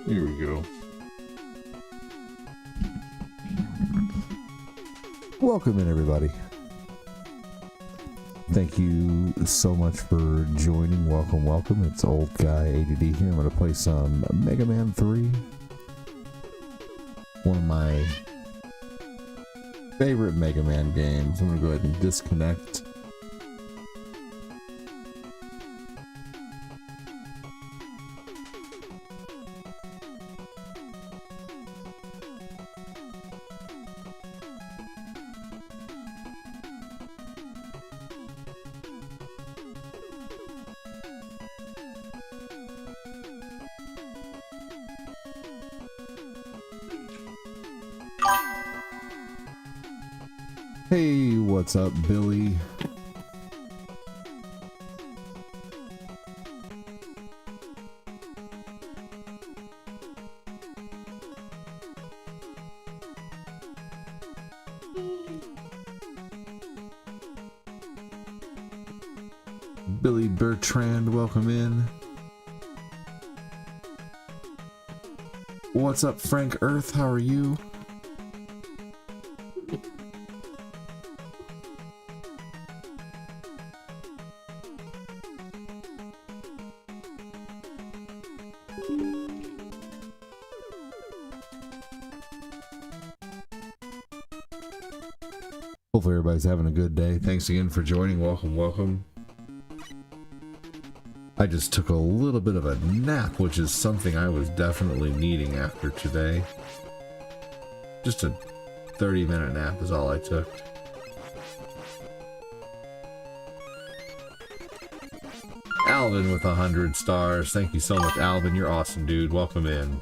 Here we go. Welcome in, everybody. Thank you so much for joining. Welcome, welcome. It's Old Guy ADD here. I'm going to play some Mega Man 3. One of my favorite Mega Man games. I'm going to go ahead and disconnect. Hey, what's up, Billy? Billy Bertrand, welcome in. What's up, Frank Earth? How are you? Hopefully everybody's having a good day. Thanks again for joining. Welcome, welcome. I just took a little bit of a nap, which is something I was definitely needing after today. Just a 30-minute nap is all I took. Alvin with 100 stars. Thank you so much, Alvin. You're awesome, dude. Welcome in.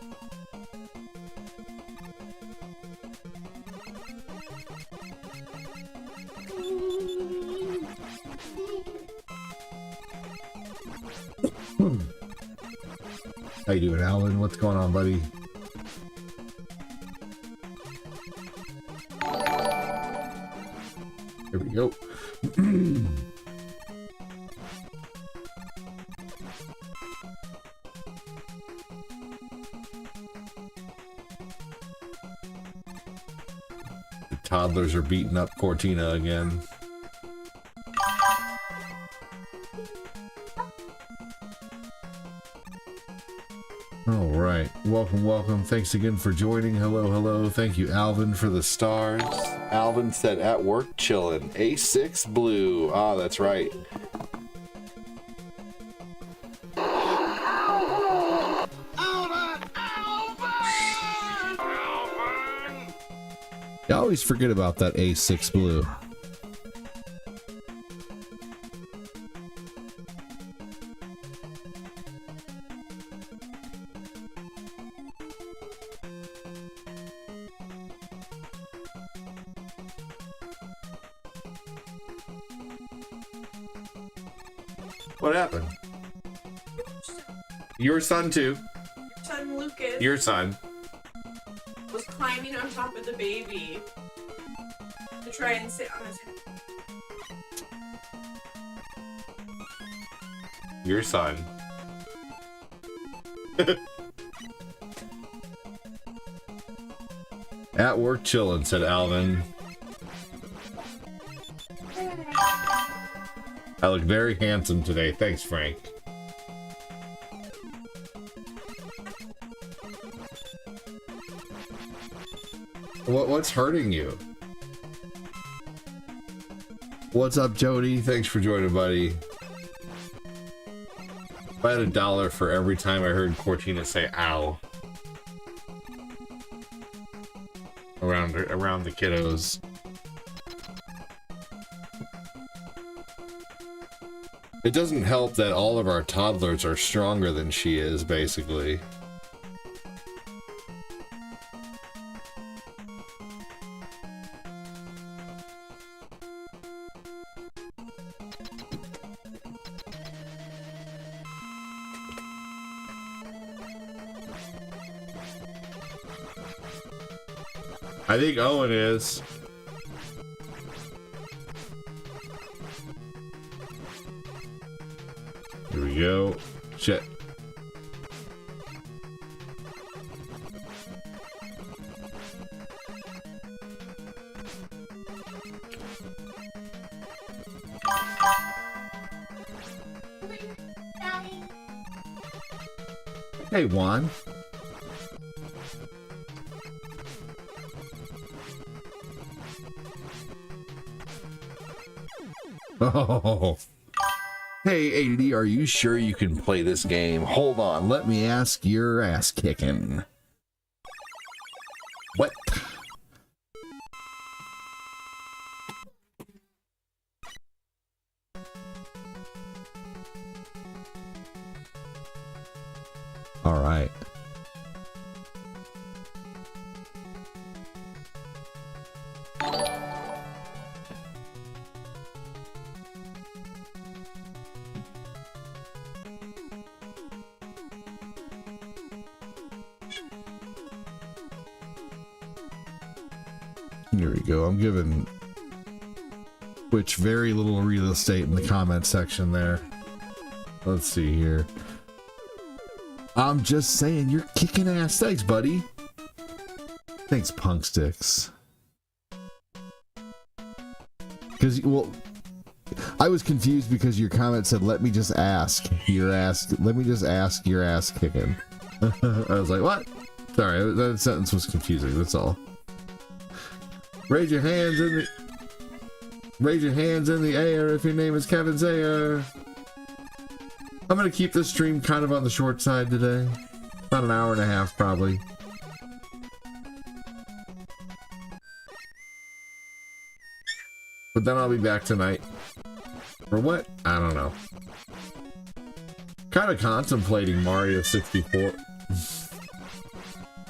How you doing, Alan? What's going on, buddy? Here we go. The toddlers are beating up Cortina again. Alright, welcome, welcome. Thanks again for joining. Hello, hello. Thank you, Alvin, for the stars. Alvin said, at work, chillin'. A6 blue. Ah, that's right. You always forget about that A6 blue. What happened? Your son too. Your son Lucas. Your son was climbing on top of the baby to try and sit on his head. Your son. At work chillin', said Alvin. I look very handsome today. Thanks, Frank. What's hurting you? What's up, Jody? Thanks for joining, buddy. If I had $1 for every time I heard Cortina say "ow" around the kiddos. It doesn't help that all of our toddlers are stronger than she is, basically. I think Owen is. Here we go. Shit. Hey, Juan. Oh. Hey, ADD, are you sure you can play this game? Hold on, let me ask your ass kicking. What? All right. Here we go. I'm giving Twitch very little real estate in the comment section there. Let's see here. I'm just saying, you're kicking ass. Thanks, buddy. Thanks, Punk Sticks. Because, well, I was confused because your comment said, let me just ask your ass. Let me just ask your ass kicking. I was like, what? Sorry, that sentence was confusing. That's all. Raise your hands in the air if your name is Kevin Zayer. I'm gonna keep this stream kind of on the short side today. About an hour and a half, probably. But then I'll be back tonight. For what? I don't know. Kind of contemplating Mario 64.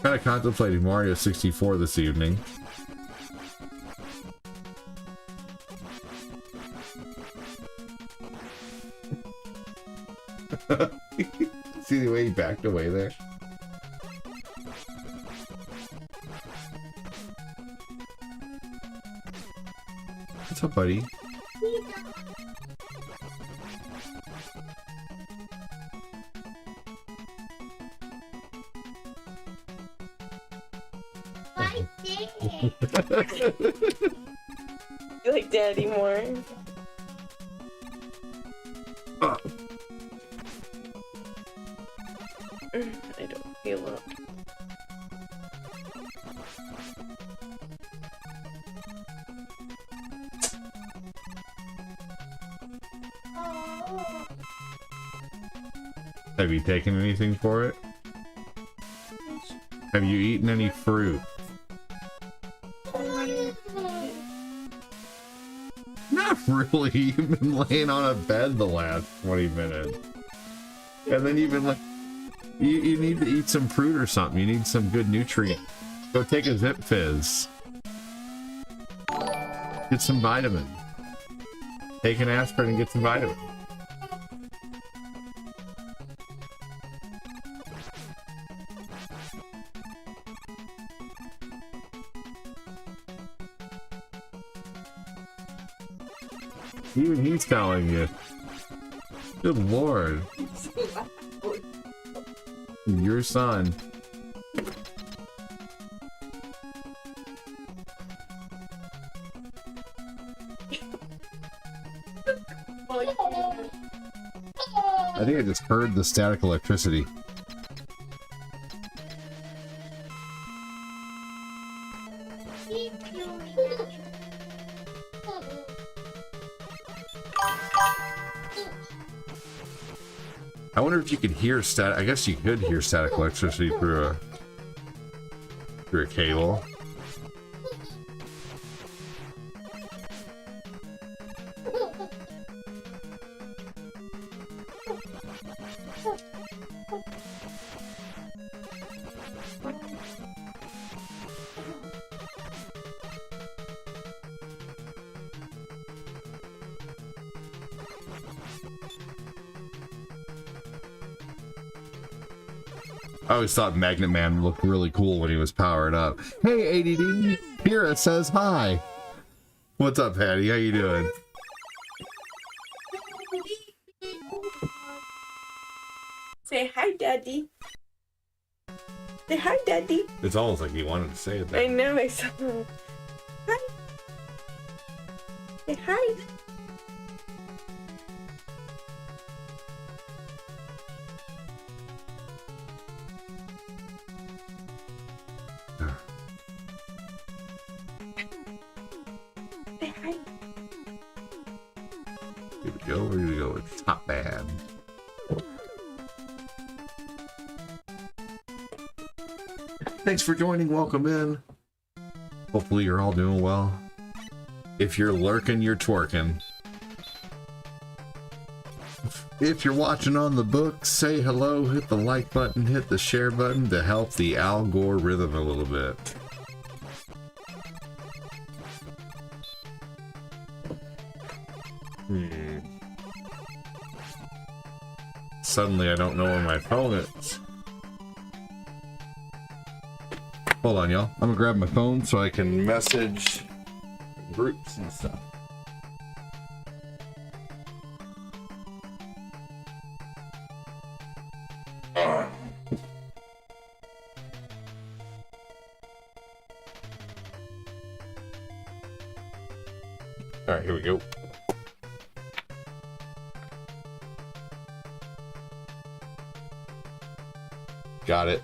Kind of contemplating Mario 64 this evening. See the way he backed away there? What's up, buddy? You like Daddy more? I don't feel it. Have you taken anything for it? Have you eaten any fruit? Not really. You've been laying on a bed the last 20 minutes. And then you've been like, you need to eat some fruit or something. You need some good nutrient. Go take a Zip Fizz. Get some vitamin. Take an aspirin and get some vitamin. Even he's telling you. Good lord. Your son. I think I just heard the static electricity. I wonder if you could hear static. I guess you could hear static electricity through a cable. I always thought Magnet Man looked really cool when he was powered up. Hey, ADD, Pira says hi. What's up, Patty? How you doing? Say hi, Daddy. Say hi, Daddy. It's almost like he wanted to say it there. I know, I saw. Hi. Say hi. Here we go. We're gonna go with Top Man. Thanks for joining. Welcome in. Hopefully you're all doing well. If you're lurking, you're twerking. If you're watching on the book, say hello, hit the like button, hit the share button to help the algorithm a little bit. Suddenly I don't know where my phone is. Hold on, y'all. I'm gonna grab my phone so I can message groups and stuff. All right, here we go. Got it.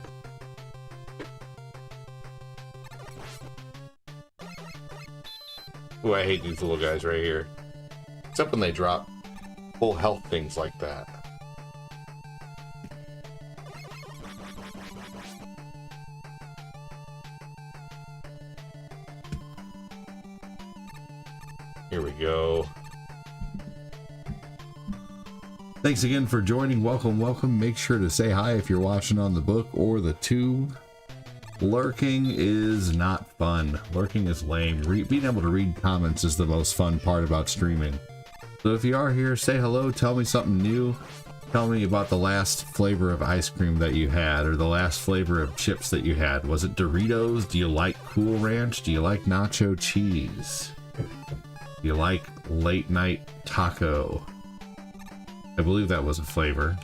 Ooh, I hate these little guys right here. Except when they drop full health things like that. Here we go. Thanks again for joining. Welcome, welcome. Make sure to say hi if you're watching on the book or the tube. Lurking is not fun. Lurking is lame. Being able to read comments is the most fun part about streaming. So if you are here, say hello, tell me something new. Tell me about the last flavor of ice cream that you had, or the last flavor of chips that you had. Was it Doritos? Do you like Cool Ranch? Do you like nacho cheese? Do you like late night taco? I believe that was a flavor.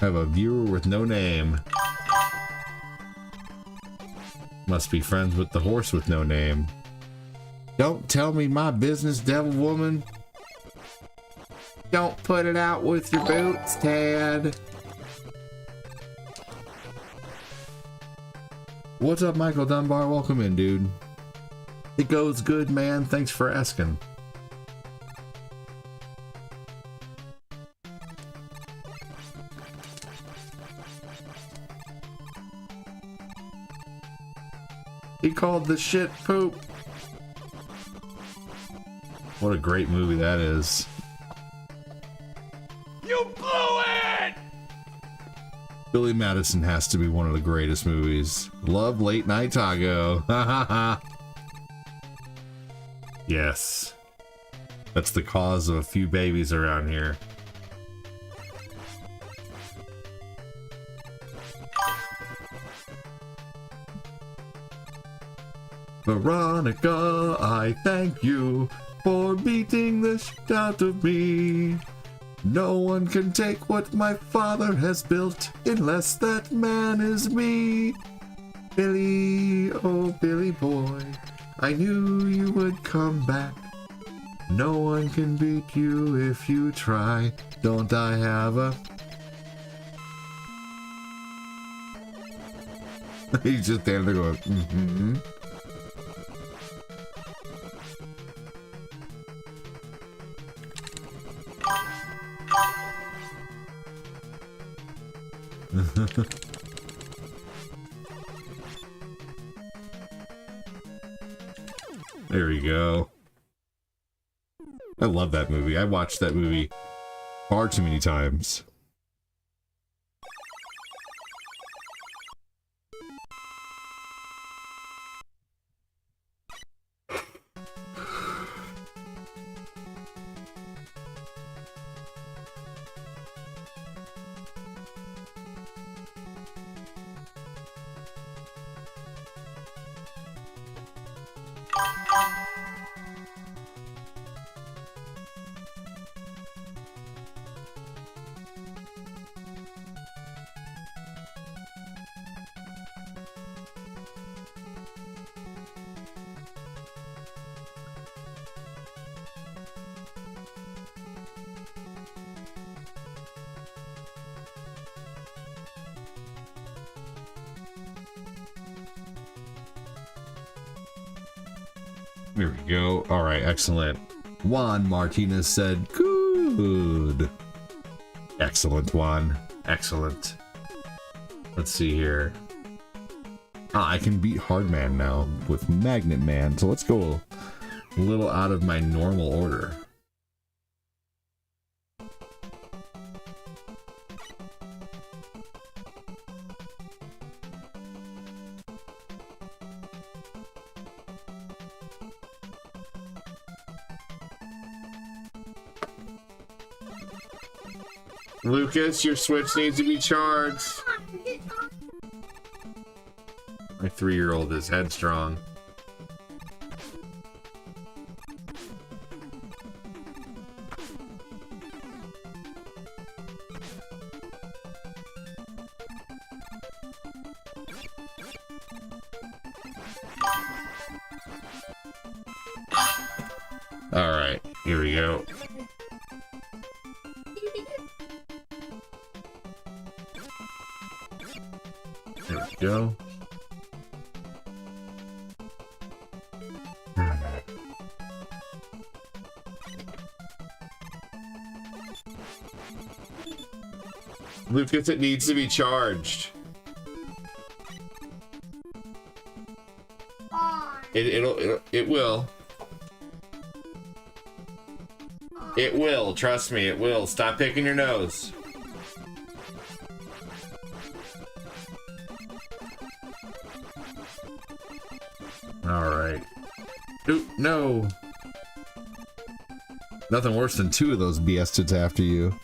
I have a viewer with no name. Must be friends with the horse with no name. Don't tell me my business, devil woman. Don't put it out with your boots, Tad. What's up, Michael Dunbar? Welcome in, dude. It goes good, man. Thanks for asking. He called the shit poop. What a great movie that is. You blew it! Billy Madison has to be one of the greatest movies. Love Late Night Taco. Ha ha ha. Yes. That's the cause of a few babies around here. Veronica, I thank you for beating the shit out of me. No one can take what my father has built unless that man is me. Billy, oh Billy boy, I knew you would come back. No one can beat you if you try. Don't I have a... He's just standing there going, mm-hmm. There we go. I love that movie. I watched that movie far too many times. There we go. All right, excellent. Juan Martinez said, good. Excellent, Juan. Excellent. Let's see here. Ah, I can beat Hardman now with Magnet Man. So let's go a little out of my normal order. Lucas, your Switch needs to be charged. My 3-year-old is headstrong. All right, here we go. There we go. Lucas, it needs to be charged. It will. It will, trust me, it will. Stop picking your nose. Alright. Oop, no. Nothing worse than 2 of those BS after you.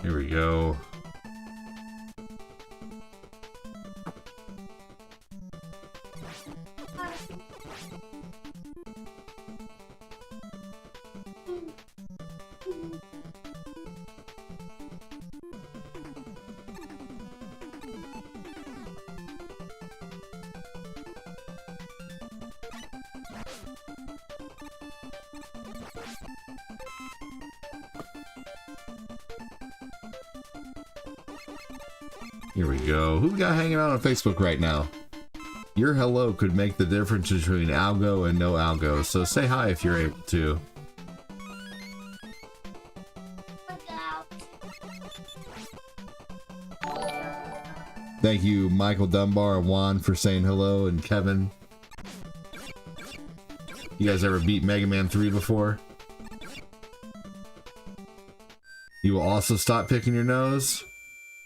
Here we go. Here we go. Who we got hanging out on Facebook right now? Your hello could make the difference between algo and no algo, so say hi if you're able to. Thank you, Michael Dunbar and Juan, for saying hello, and Kevin. You guys ever beat Mega Man 3 before? You will also stop picking your nose?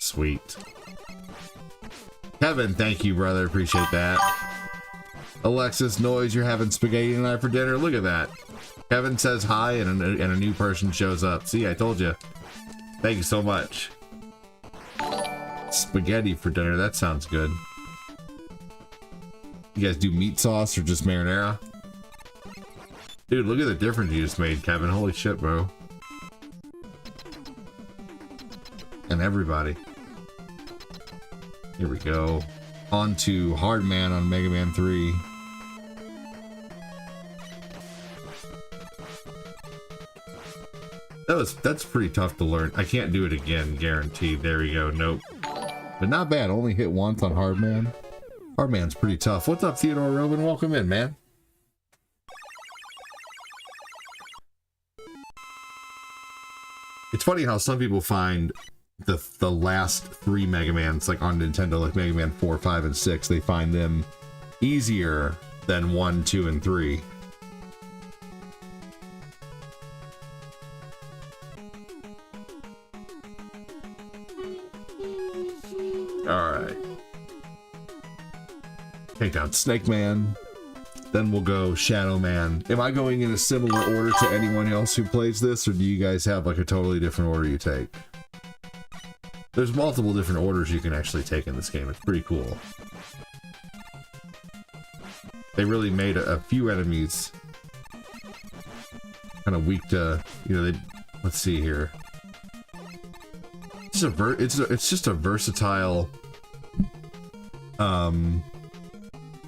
Sweet. Kevin, thank you, brother. Appreciate that. Alexis Noise, you're having spaghetti tonight for dinner? Look at that. Kevin says hi and a new person shows up. See, I told you. Thank you so much. Spaghetti for dinner, that sounds good. You guys do meat sauce or just marinara? Dude, look at the difference you just made, Kevin. Holy shit, bro. And everybody. Here we go. On to Hardman on Mega Man 3. That's pretty tough to learn. I can't do it again, guaranteed. There we go. Nope. But not bad. Only hit once on Hardman. Hardman's pretty tough. What's up, Theodore Robin? Welcome in, man. It's funny how some people find the last 3 Mega Mans, like on Nintendo, like Mega Man 4, 5, and 6, they find them easier than 1, 2, and 3. Alright. Take down Snake Man. Then we'll go Shadow Man. Am I going in a similar order to anyone else who plays this, or do you guys have like a totally different order you take? There's multiple different orders you can actually take in this game. It's pretty cool. They really made a few enemies kind of weak to, you know, let's see here. It's just a versatile,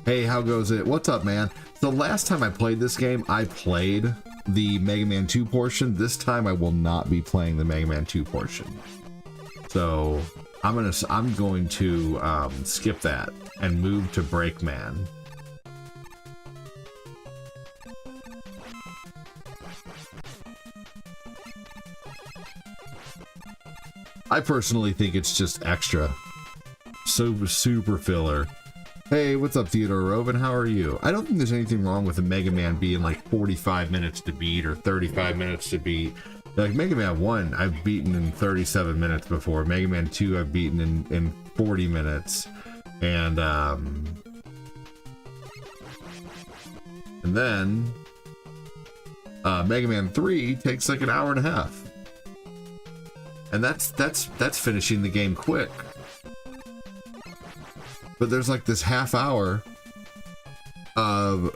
hey, how goes it? What's up, man? The last time I played this game, I played the Mega Man 2 portion. This time I will not be playing the Mega Man 2 portion. So I'm going to skip that and move to Breakman. I personally think it's just extra. Super filler. Hey, what's up, Theodore Roven? How are you? I don't think there's anything wrong with a Mega Man being like 45 minutes to beat or 35 minutes to beat. Like Mega Man 1, I've beaten in 37 minutes before. Mega Man 2, I've beaten in 40 minutes. And then Mega Man 3 takes like an hour and a half. And that's finishing the game quick. But there's like this half hour of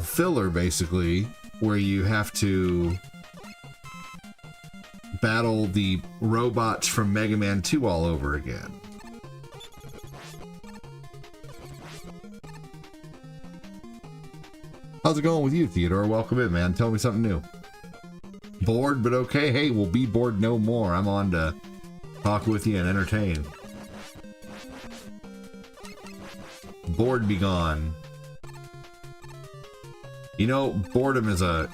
filler basically, where you have to battle the robots from Mega Man 2 all over again. How's it going with you, Theodore? Welcome in, man. Tell me something new. Bored, but okay. Hey, we'll be bored no more. I'm on to talk with you and entertain. Bored be gone. You know, boredom is a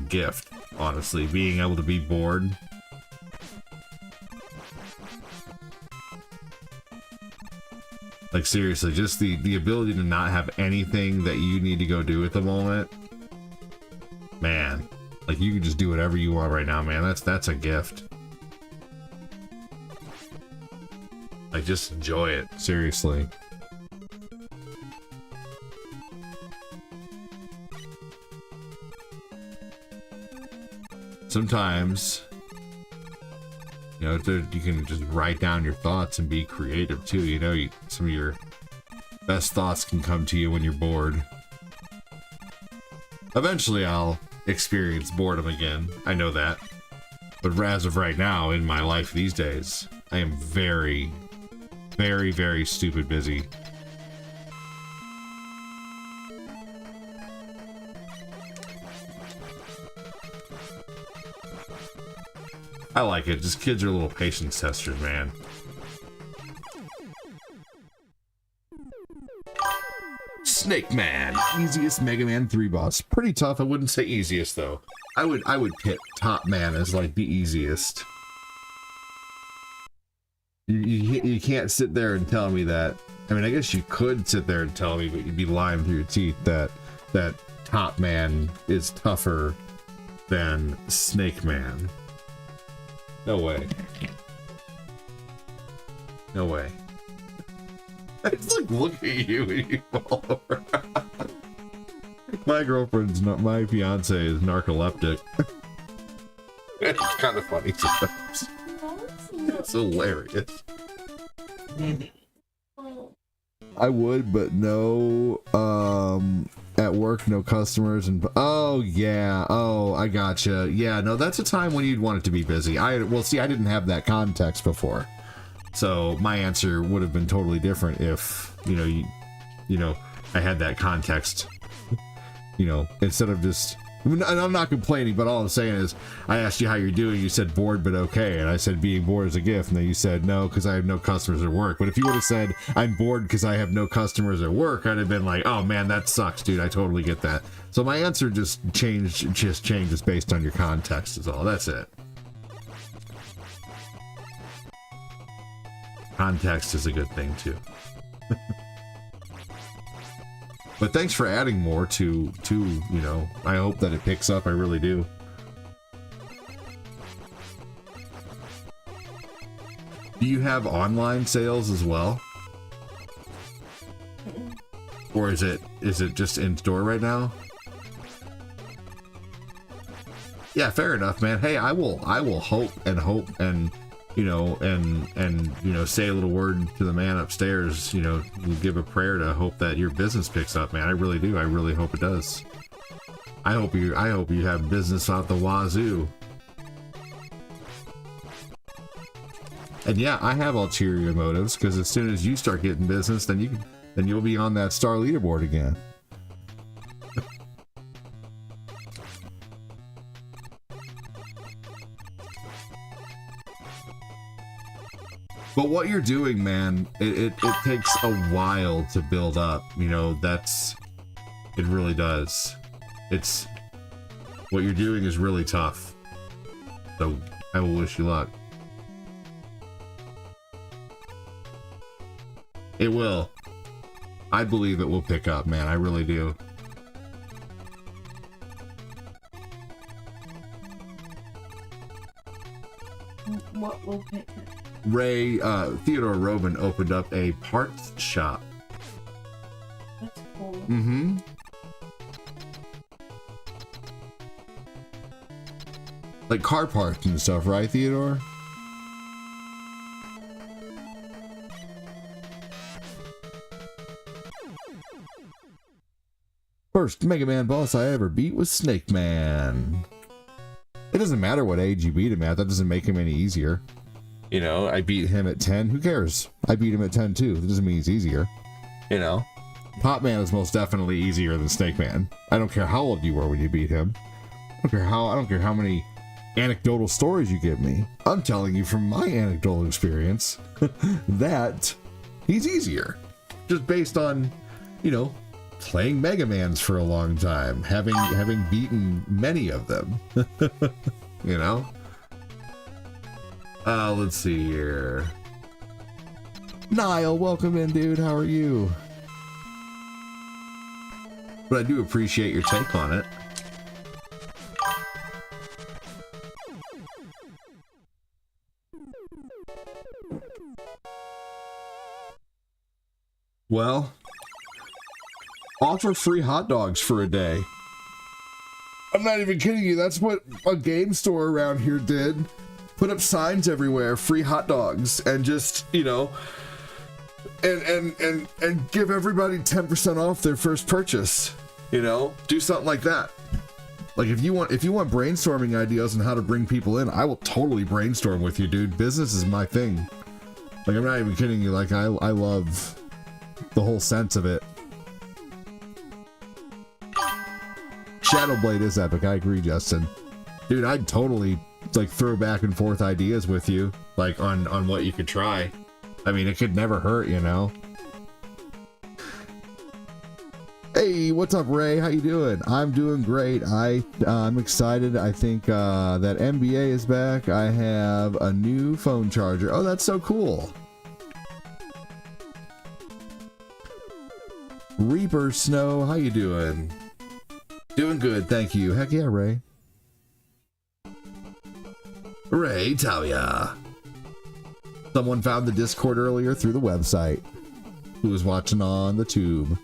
gift, honestly. Being able to be bored. Like seriously, just the ability to not have anything that you need to go do at the moment. Man. Like, you can just do whatever you want right now, man. That's a gift. Like, just enjoy it. Seriously. Sometimes, you know, you can just write down your thoughts and be creative, too. You know, some of your best thoughts can come to you when you're bored. Eventually, I'll experience boredom again. I know that. But as of right now, in my life these days, I am very, very, very stupid busy. I like it. Just kids are little patience testers, man. Snake Man, easiest Mega Man 3 boss. Pretty tough. I wouldn't say easiest though. I would pit Top Man as like the easiest. You can't sit there and tell me that. I mean, I guess you could sit there and tell me, but you'd be lying through your teeth that Top Man is tougher than Snake Man. No way. No way. It's like, look at you when you fall over. My fiance is narcoleptic. It's kind of funny sometimes. It's hilarious. I would, but no, at work, no customers, and oh yeah, oh I gotcha. Yeah, no, that's a time when you'd want it to be busy. Well, see, I didn't have that context before. So my answer would have been totally different if, you know, I had that context, instead of just, and I'm not complaining, but all I'm saying is I asked you how you're doing. You said bored, but okay. And I said being bored is a gift. And then you said no, because I have no customers at work. But if you would have said I'm bored because I have no customers at work, I'd have been like, oh man, that sucks, dude. I totally get that. So my answer just changes based on your context is all. That's it. Context is a good thing too. But thanks for adding more to I hope that it picks up. I really do. Do you have online sales as well? Or is it just in store right now? Yeah, fair enough, man. Hey, I will hope and say a little word to the man upstairs, give a prayer to hope that your business picks up, man. I really do. I really hope it does. I hope you have business out the wazoo. And yeah, I have ulterior motives, because as soon as you start getting business, then you'll be on that star leaderboard again. But what you're doing, man, it takes a while to build up. You know, it really does. What you're doing is really tough. So I will wish you luck. It will. I believe it will pick up, man. I really do. What will pick up? Ray, Theodore Robin opened up a parts shop. That's cool. Mm-hmm. Like car parts and stuff, right, Theodore? First Mega Man boss I ever beat was Snake Man. It doesn't matter what age you beat him at, that doesn't make him any easier. You know, I beat him at 10, who cares? I beat him at 10 too, that doesn't mean he's easier. You know? Pop Man is most definitely easier than Snake Man. I don't care how old you were when you beat him. I don't care how many anecdotal stories you give me. I'm telling you from my anecdotal experience that he's easier. Just based on, you know, playing Mega Mans for a long time, having beaten many of them. You know? Let's see here. Niall, welcome in, dude. How are you? But I do appreciate your take on it. Well, offer free hot dogs for a day. I'm not even kidding you. That's what a game store around here did. Put up signs everywhere, free hot dogs, and just, you know, and give everybody 10% off their first purchase. You know, do something like that. Like if you want brainstorming ideas on how to bring people in, I will totally brainstorm with you, dude. Business is my thing. Like, I'm not even kidding you. Like, I love the whole sense of it. Shadowblade is epic. I agree, Justin. Dude, I'd totally like throw back and forth ideas with you, like on what you could try. I mean, it could never hurt, you know. Hey, what's up, Ray? How you doing? I'm doing great. I'm excited. I think that NBA is back. I have a new phone charger. Oh, that's so cool. Reaper Snow, how you doing? Doing good, thank you. Heck yeah, Ray. Ray Talia. Someone found the Discord earlier through the website. Who was watching on the tube.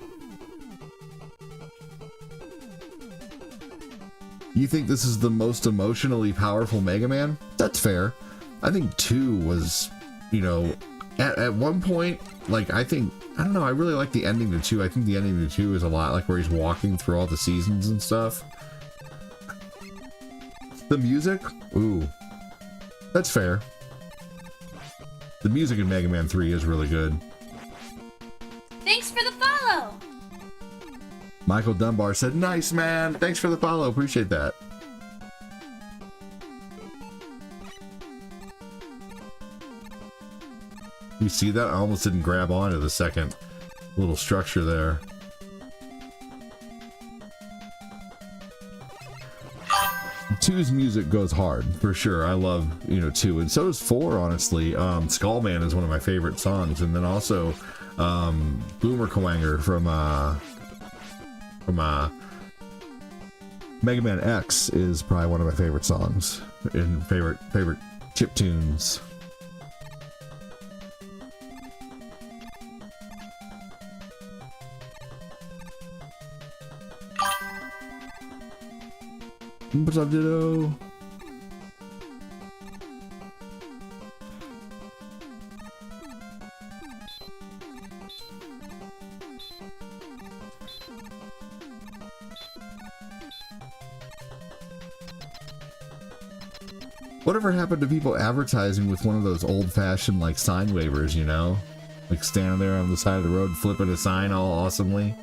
You think this is the most emotionally powerful Mega Man? That's fair. I think 2 was, you know, at one point, like, I don't know, I really like the ending to 2. I think the ending to 2 is a lot like where he's walking through all the seasons and stuff. The music? Ooh. That's fair. The music in Mega Man 3 is really good. Thanks for the follow! Michael Dunbar said, nice, man. Thanks for the follow. Appreciate that. You see that? I almost didn't grab onto the second little structure there. Two's music goes hard for sure. I love, you know, 2, and so does 4. Honestly, Skullman is one of my favorite songs, and then also Boomer Kawanger from Mega Man X is probably one of my favorite songs and favorite chip tunes. What's up, Ditto? Whatever happened to people advertising with one of those old-fashioned, like, sign wavers, you know? Like, standing there on the side of the road flipping a sign all awesomely.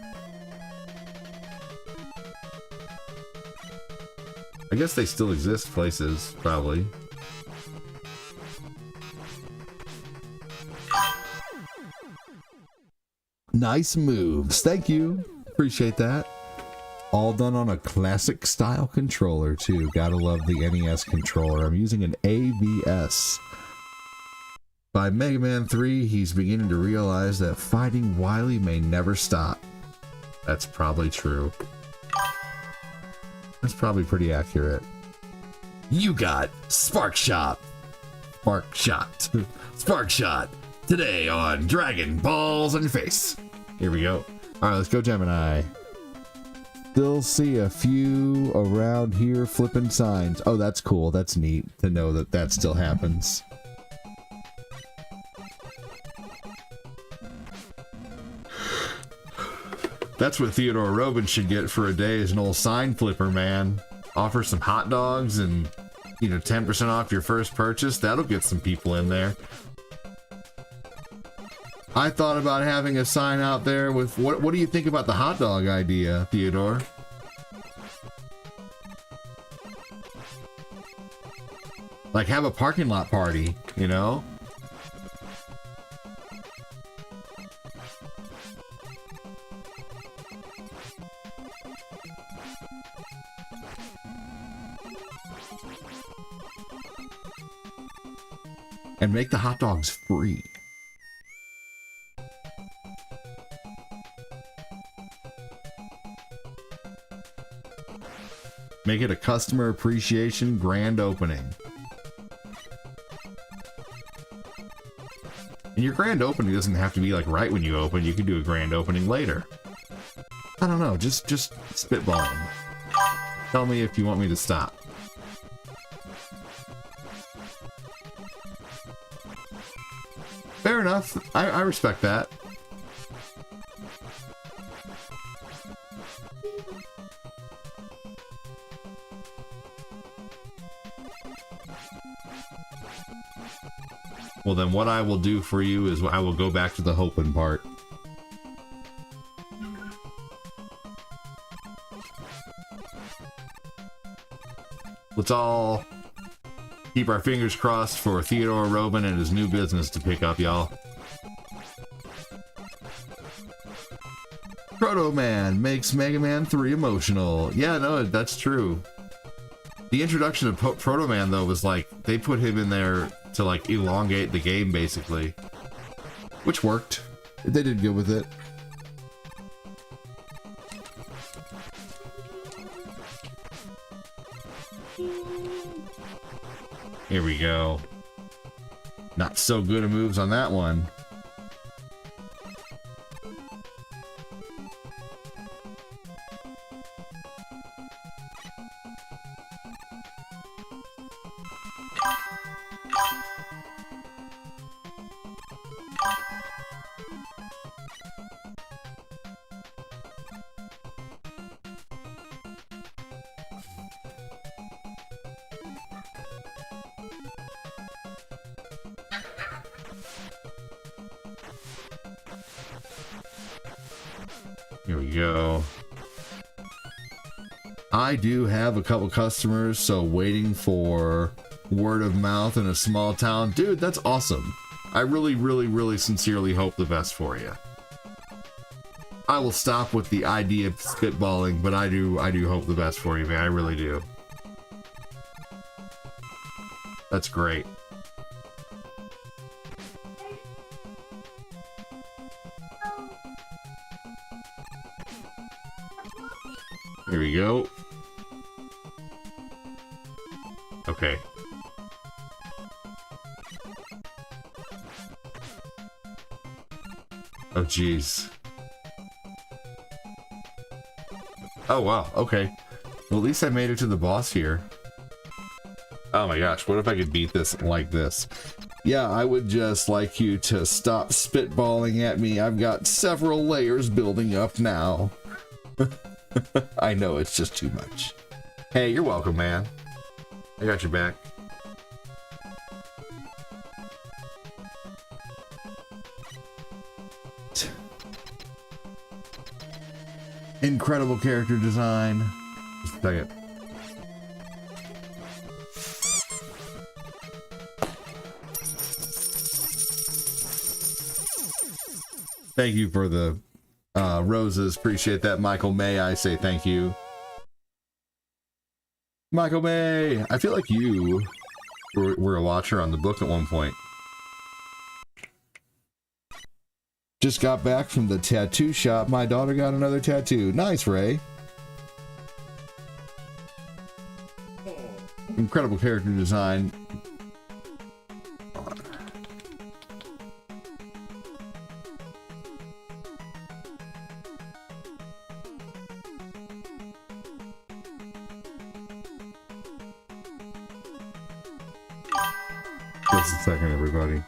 I guess they still exist places, probably. Nice moves. Thank you. Appreciate that. All done on a classic style controller too. Gotta love the NES controller. I'm using an AVS. By Mega Man 3, he's beginning to realize that fighting Wily may never stop. That's probably true. That's probably pretty accurate. You got Spark Shot. Spark Shot. Spark Shot. Today on Dragon Balls on Your Face. Here we go. Alright, let's go Gemini. Still see a few around here flipping signs. Oh, that's cool. That's neat to know that that still happens. That's what Theodore Robin should get for a day as an old sign flipper, man. Offer some hot dogs and, you know, 10% off your first purchase. That'll get some people in there. I thought about having a sign out there with, what do you think about the hot dog idea, Theodore? Like, have a parking lot party, you know? And make the hot dogs free. Make it a customer appreciation grand opening. And your grand opening doesn't have to be like right when you open. You can do a grand opening later. I don't know, just spitballing. Tell me if you want me to stop. Fair enough. I respect that. Well, then what I will do for you is I will go back to the hoping part. Let's all keep our fingers crossed for Theodore Robin and his new business to pick up, y'all. Proto Man makes Mega Man 3 emotional. Yeah, no, that's true. The introduction of Proto Man, though, was like, they put him in there to, like, elongate the game, basically. Which worked. They did good with it. Here we go. Not so good at moves on that one. Here we go. I do have a couple customers, so waiting for word of mouth in a small town. Dude, that's awesome. I really, really, really sincerely hope the best for you. I will stop with the idea of spitballing, but I do hope the best for you, man. I really do. That's great. Here we go. Okay. Oh, jeez. Oh, wow. Okay. Well, at least I made it to the boss here. Oh my gosh, what if I could beat this like this? Yeah, I would just like you to stop spitballing at me. I've got several layers building up now. I know, it's just too much. Hey, you're welcome, man. I got your back. Incredible character design. Just a second. Thank you for the Roses, appreciate that. Michael May, I say thank you. Michael May, I feel like you were a watcher on the book at one point. Just got back from the tattoo shop. My daughter got another tattoo. Nice, Ray. Incredible character design. Just a second, everybody.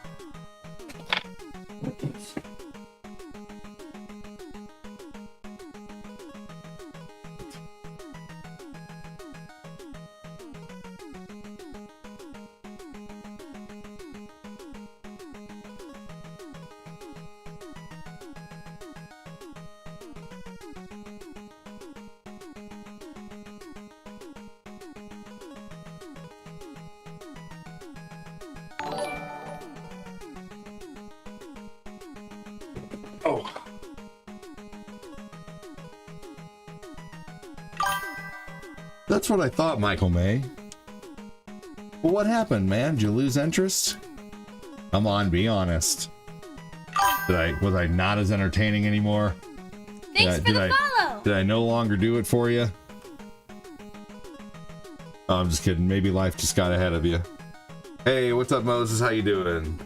That's what I thought, Michael May. Well, what happened, man? Did you lose interest? Come on, be honest. Was I not as entertaining anymore? Thanks for the follow. Did I no longer do it for you? Oh, I'm just kidding. Maybe life just got ahead of you. Hey, what's up, Moses? How you doing?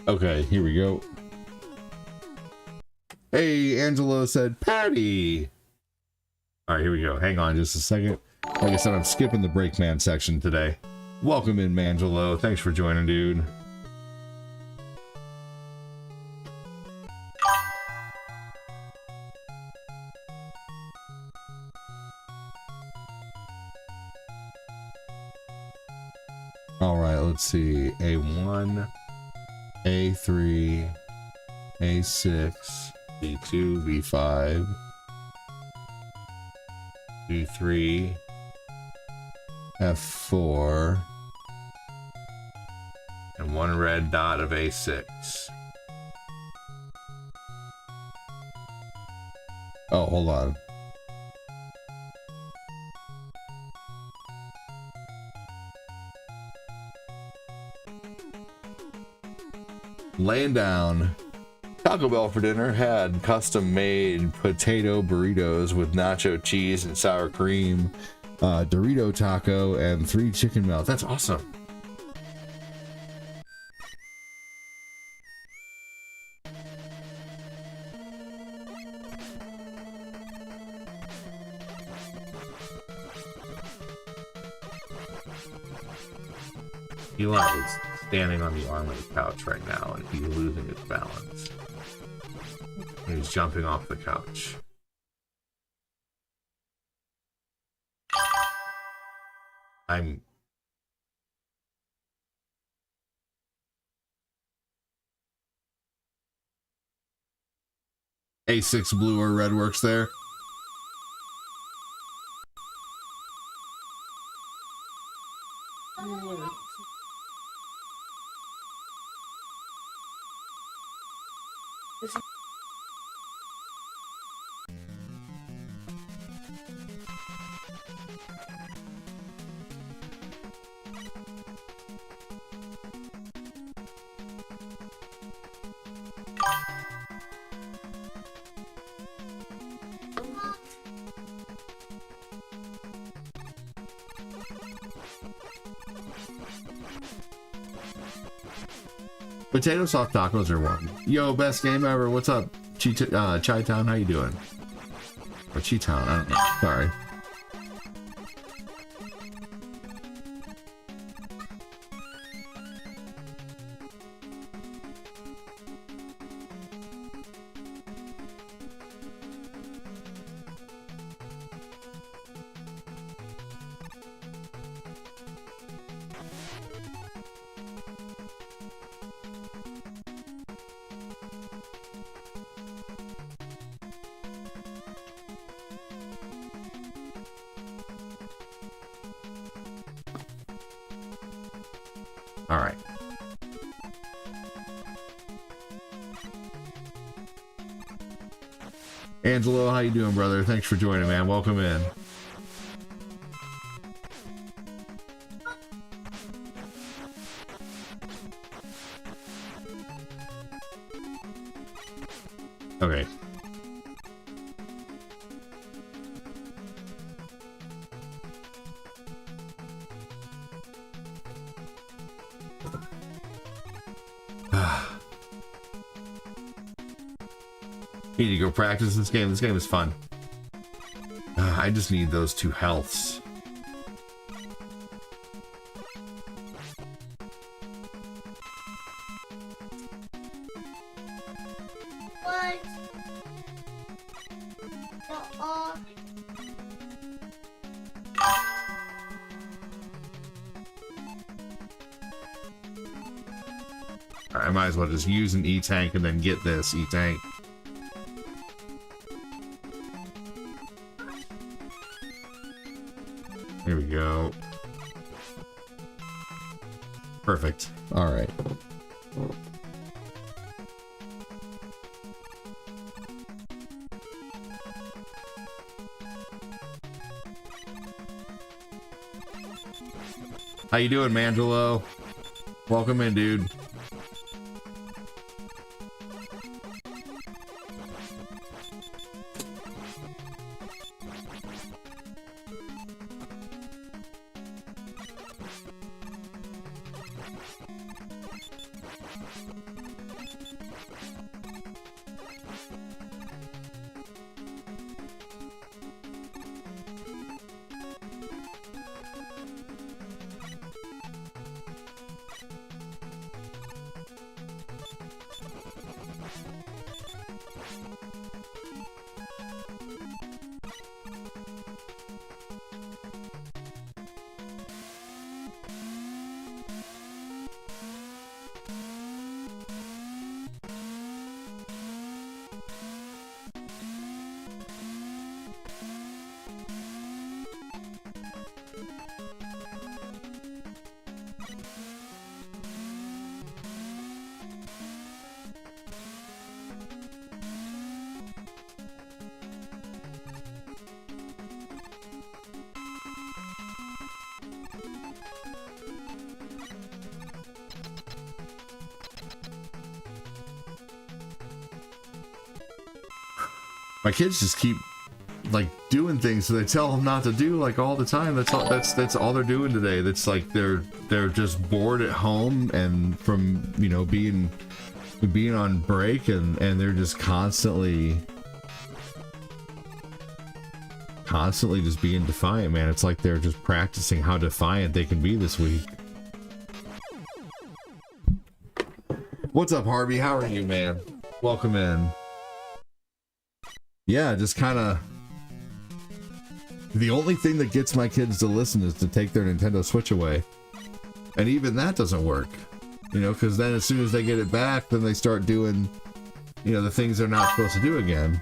Okay, here we go. Hey, Angelo said, Patty. All right, here we go. Hang on just a second. Like I said, I'm skipping the Breakman section today. Welcome in, Mangelo. Thanks for joining, dude. All right, let's see. A1. A3, A6, B2, B5, B3, F4, and one red dot of A6. Oh, hold on. Laying down. Taco Bell for dinner had custom made potato burritos with nacho cheese and sour cream, Dorito taco, and 3 chicken melts. That's awesome. Eli is standing on the arm of the couch right now, and he's losing his balance. And he's jumping off the couch. I'm... A6 blue or red works there. Potato soft tacos are one. Yo, best game ever. What's up, Chi Town? How you doing? Or Chi Town? I don't know. Sorry. All right. Angelo, how you doing, brother? Thanks for joining, man. Welcome in. Okay. Need to go practice this game. This game is fun. I just need those 2 healths. What? I might as well just use an E-tank and then get this E-tank. Here we go. Perfect. All right. How you doing, Mangelo? Welcome in, dude. My kids just keep like doing things so they tell them not to do like all the time. That's all they're doing today. That's like they're just bored at home and from, you know, being on break and they're just constantly just being defiant, man. It's like they're just practicing how defiant they can be this week. What's up, Harvey? How are you, man? Welcome in. Yeah, just kind of the only thing that gets my kids to listen is to take their Nintendo Switch away. And even that doesn't work, you know, because then as soon as they get it back, then they start doing, you know, the things they're not supposed to do again.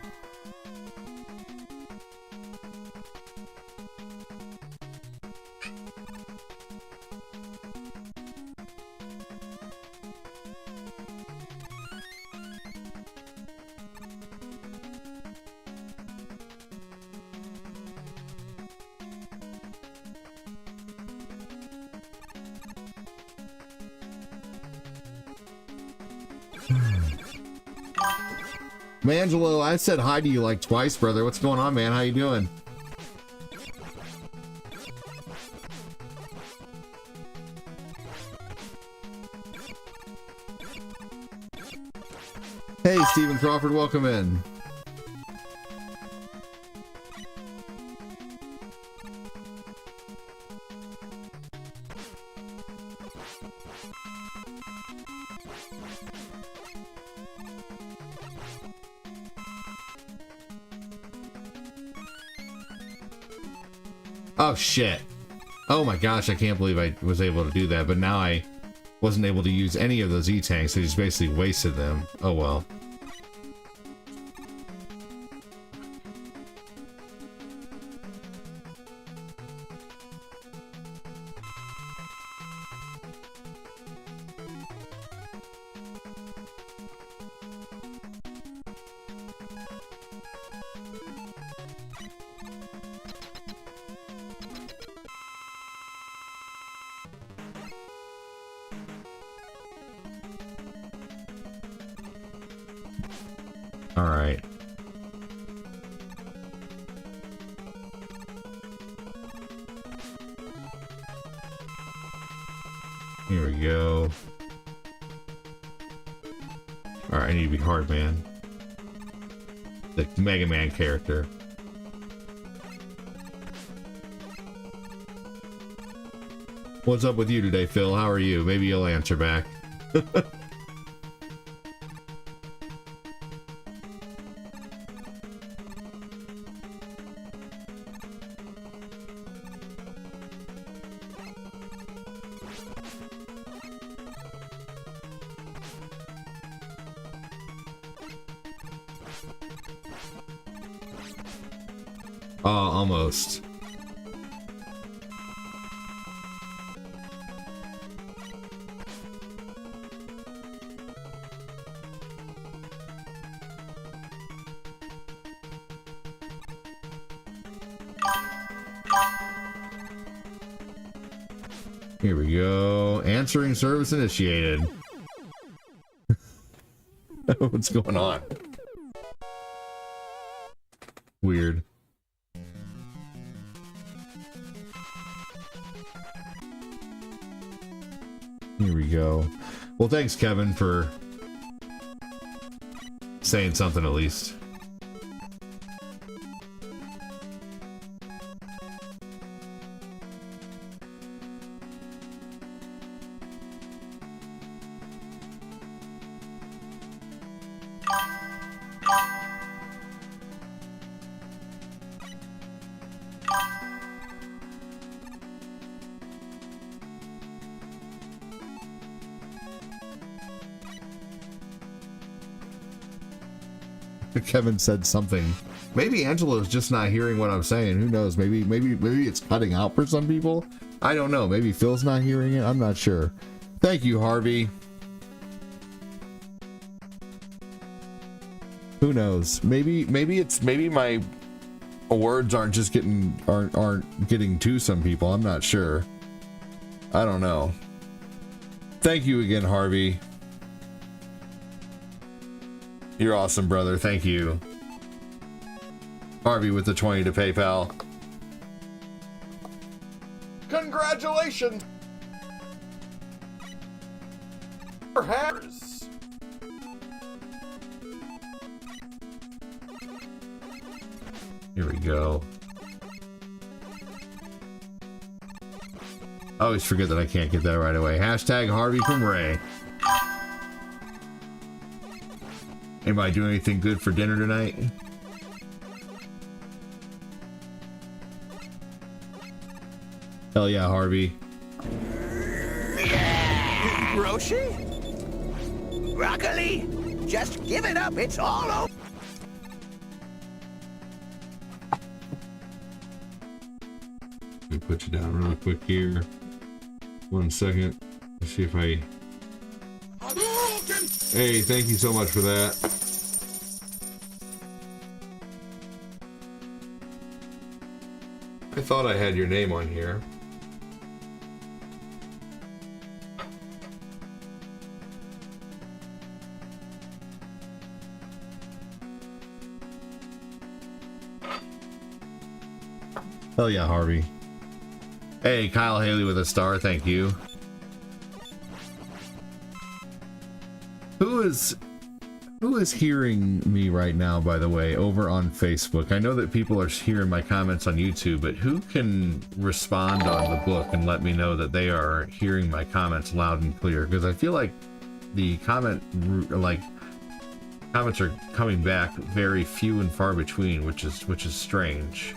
Mangelo, I said hi to you like twice, brother. What's going on, man? How you doing? Hey, Stephen Crawford, welcome in. Oh shit. Oh my gosh, I can't believe I was able to do that, but now I wasn't able to use any of those E-tanks, so he just basically wasted them. Oh well. All right. Here we go. All right, I need to be hard, man. The Mega Man character. What's up with you today, Phil? How are you? Maybe you'll answer back. Almost. Here we go. Answering service initiated. What's going on? Weird. Here we go. Well, thanks, Kevin, for saying something at least. Kevin said something. Maybe Angela's just not hearing what I'm saying. Who knows? Maybe it's cutting out for some people. I don't know. Maybe Phil's not hearing it. I'm not sure. Thank you, Harvey. Who knows? Maybe my words aren't just aren't getting to some people. I'm not sure. I don't know. Thank you again, Harvey. You're awesome, brother. Thank you. Harvey with the 20 to PayPal. Congratulations! Perhaps. Here we go. I always forget that I can't get that right away. Hashtag Harvey from Ray. Anybody doing anything good for dinner tonight? Hell yeah, Harvey. Roshi? Broccoli? Just give it up, it's all over. Let me put you down real quick here. 1 second. Let's see if I... Hey, thank you so much for that. I thought I had your name on here. Hell yeah, Harvey. Hey, Kyle Haley with a star, thank you. Who is hearing me right now, by the way, over on Facebook? I know that people are hearing my comments on YouTube, but who can respond on the book and let me know that they are hearing my comments loud and clear? Because I feel like the comments are coming back very few and far between, which is strange.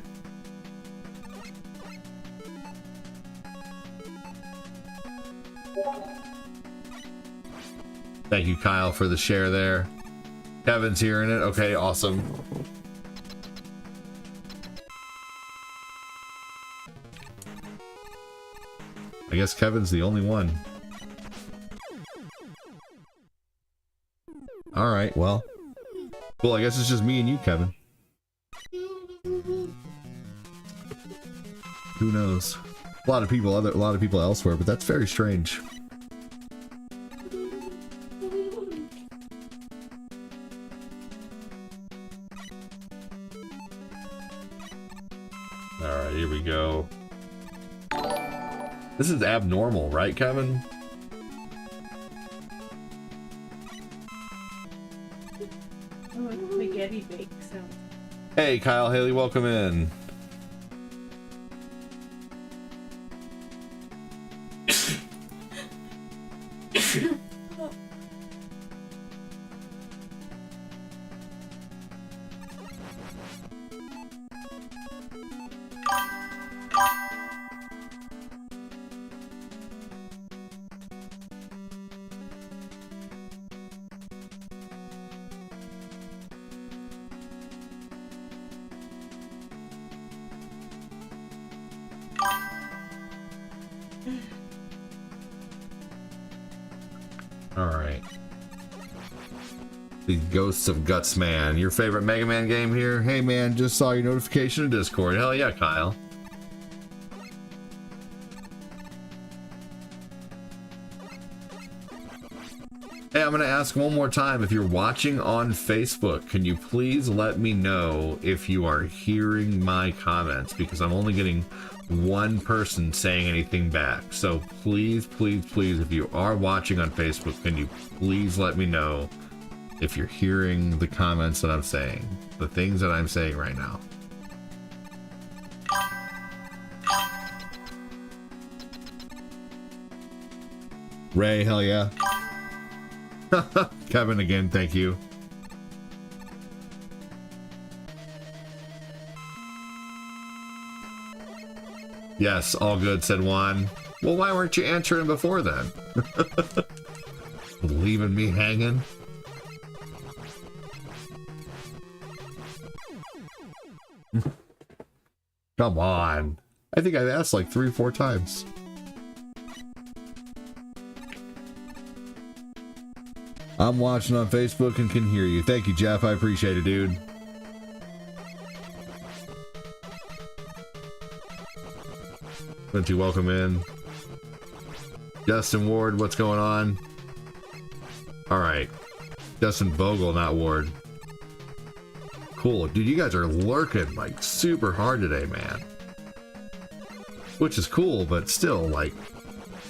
Thank you, Kyle, for the share there. Kevin's hearing it. Okay, awesome. I guess Kevin's the only one. Alright, well. Cool, I guess it's just me and you, Kevin. Who knows? A lot of people elsewhere, but that's very strange. Alright, here we go. This is abnormal, right, Kevin? Oh, it's spaghetti bake sound. Hey, Kyle Haley, welcome in. Alright. The Ghosts of Guts Man. Your favorite Mega Man game here? Hey man, just saw your notification in Discord. Hell yeah, Kyle. Hey, I'm gonna ask one more time. If you're watching on Facebook, can you please let me know if you are hearing my comments? Because I'm only getting one person saying anything back. So please, please, please, if you are watching on Facebook, can you please let me know if you're hearing the comments that I'm saying, the things that I'm saying right now. Ray, hell yeah. Kevin again, thank you. Yes, all good, said Juan. Well, why weren't you answering before then? Leaving me hanging? Come on. I think I've asked like 3 or 4 times. I'm watching on Facebook and can hear you. Thank you, Jeff. I appreciate it, dude. Quincy, welcome in. Justin Ward, what's going on? Alright. Justin Vogel, not Ward. Cool. Dude, you guys are lurking like super hard today, man. Which is cool, but still, like,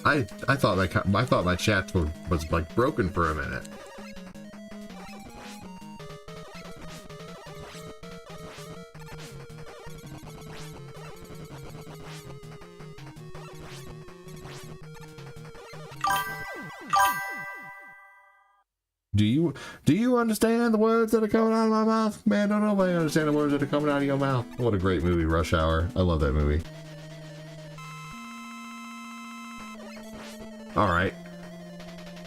I thought my chat was like broken for a minute. Do you understand the words that are coming out of my mouth? Man, don't nobody understand the words that are coming out of your mouth. What a great movie, Rush Hour. I love that movie. Alright.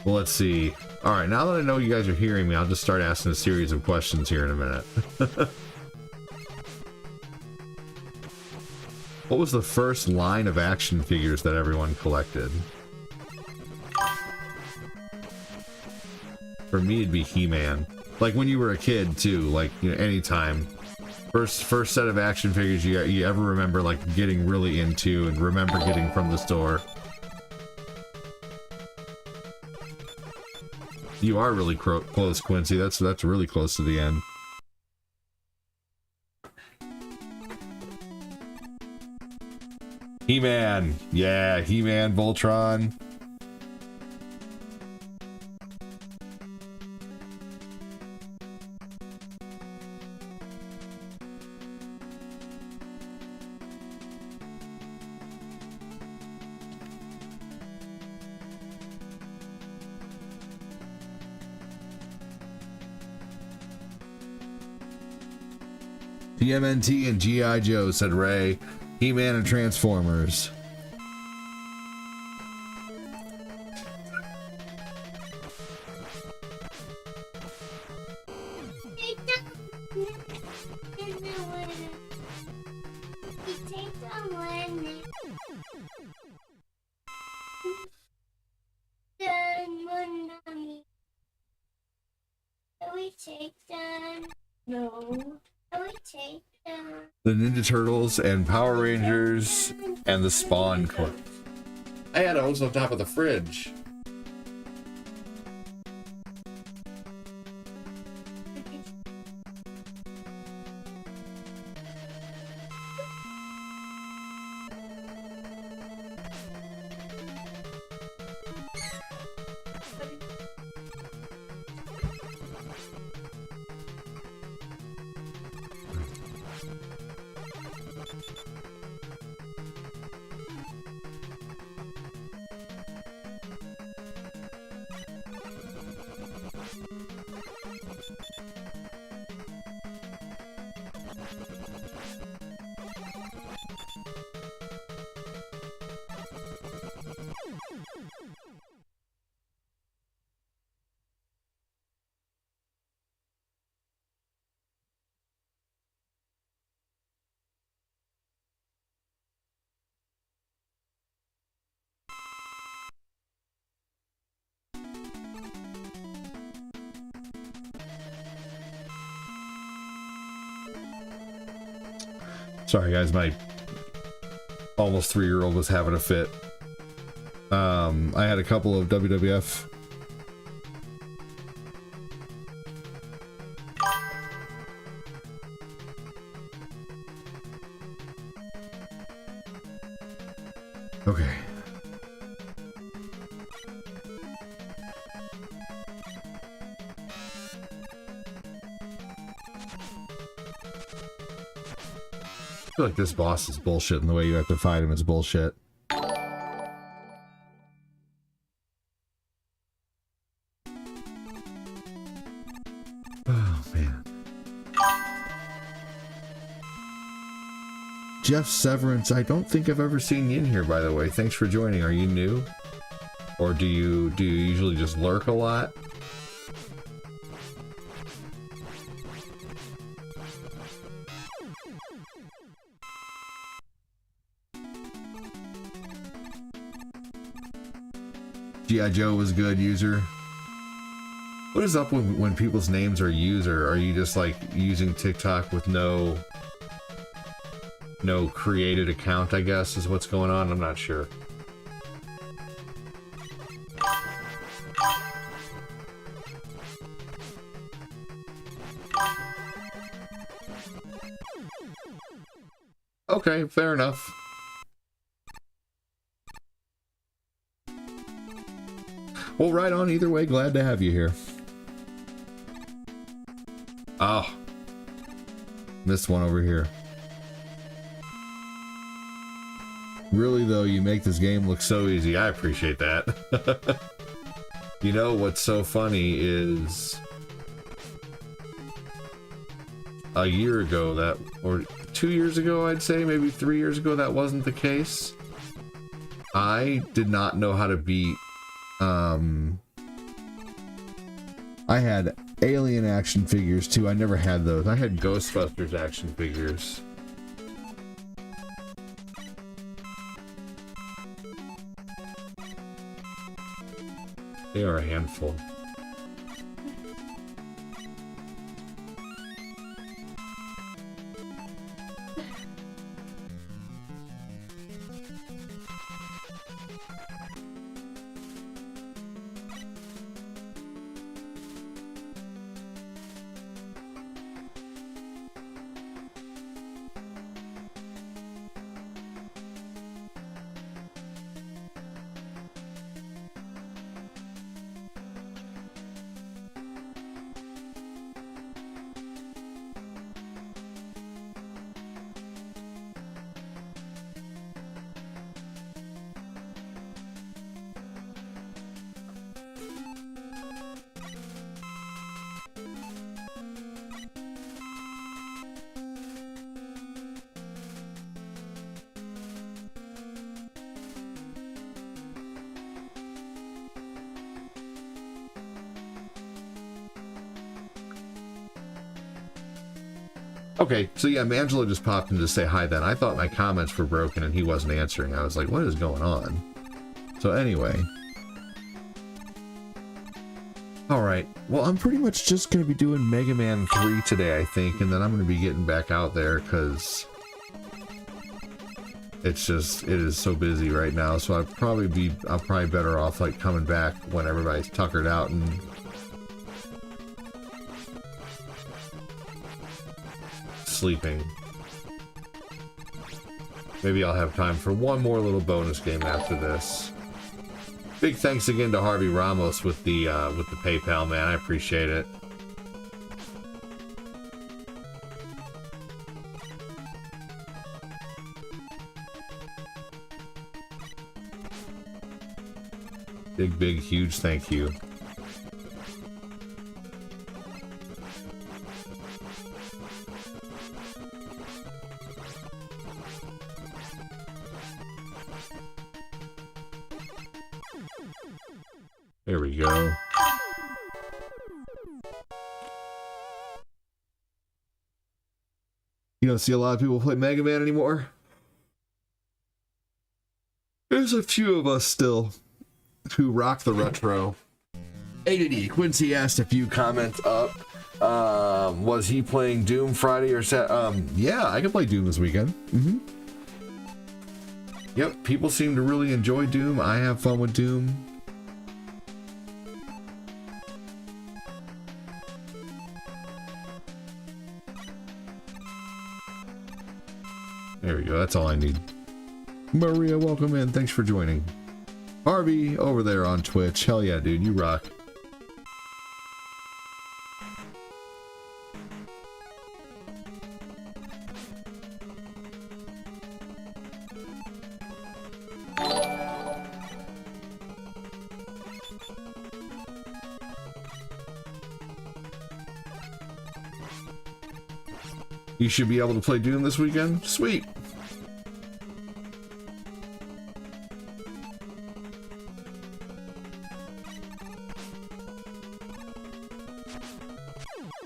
Well, let's see. Alright, now that I know you guys are hearing me, I'll just start asking a series of questions here in a minute. What was the first line of action figures that everyone collected? For me, it'd be He-Man. Like when you were a kid too, like, you know, anytime. First set of action figures you ever remember like getting really into and remember getting from the store. You are really close, Quincy. That's really close to the end. He-Man. Yeah, He-Man, Voltron. TMNT and G.I. Joe, said Ray. He-Man and Transformers. we take them? No. Shall we take them? The Ninja Turtles and Power Rangers and the Spawn clip. I had a hose on top of the fridge. Sorry guys, my almost 3-year-old was having a fit. I had a couple of WWF. Okay. I feel like this boss is bullshit and the way you have to fight him is bullshit. Oh, man. Jeff Severance, I don't think I've ever seen you in here, by the way. Thanks for joining. Are you new? Or do you usually just lurk a lot? G.I. Joe was good, user. What is up when people's names are user? Are you just like using TikTok with no created account, I guess, is what's going on? I'm not sure. Okay, fair enough. Well, right on either way, glad to have you here. Oh. Missed one over here. Really though, you make this game look so easy. I appreciate that. You know what's so funny is a year ago that, or 2 years ago I'd say, maybe 3 years ago, that wasn't the case. I did not know how to beat I had Alien action figures too. I never had those. I had Ghostbusters action figures. They are a handful. Okay, so yeah, Angelo just popped in to say hi then. I thought my comments were broken and he wasn't answering. I was like, what is going on? So anyway. Alright, well, I'm pretty much just going to be doing Mega Man 3 today, I think, and then I'm going to be getting back out there, because it's just, it is so busy right now, so I'm probably better off, like, coming back when everybody's tuckered out and sleeping. Maybe I'll have time for one more little bonus game after this. Big thanks again to Harvey Ramos with the PayPal, man. I appreciate it. Big, huge thank you. There we go. You don't see a lot of people play Mega Man anymore? There's a few of us still who rock the retro. ADD Quincy asked a few comments up. Was he playing Doom Friday or Saturday? Yeah, I can play Doom this weekend. Yep, people seem to really enjoy Doom. I have fun with Doom. There we go, that's all I need. Maria, welcome in. Thanks for joining. Harvey, over there on Twitch. Hell yeah, dude, you rock. You should be able to play Doom this weekend? Sweet.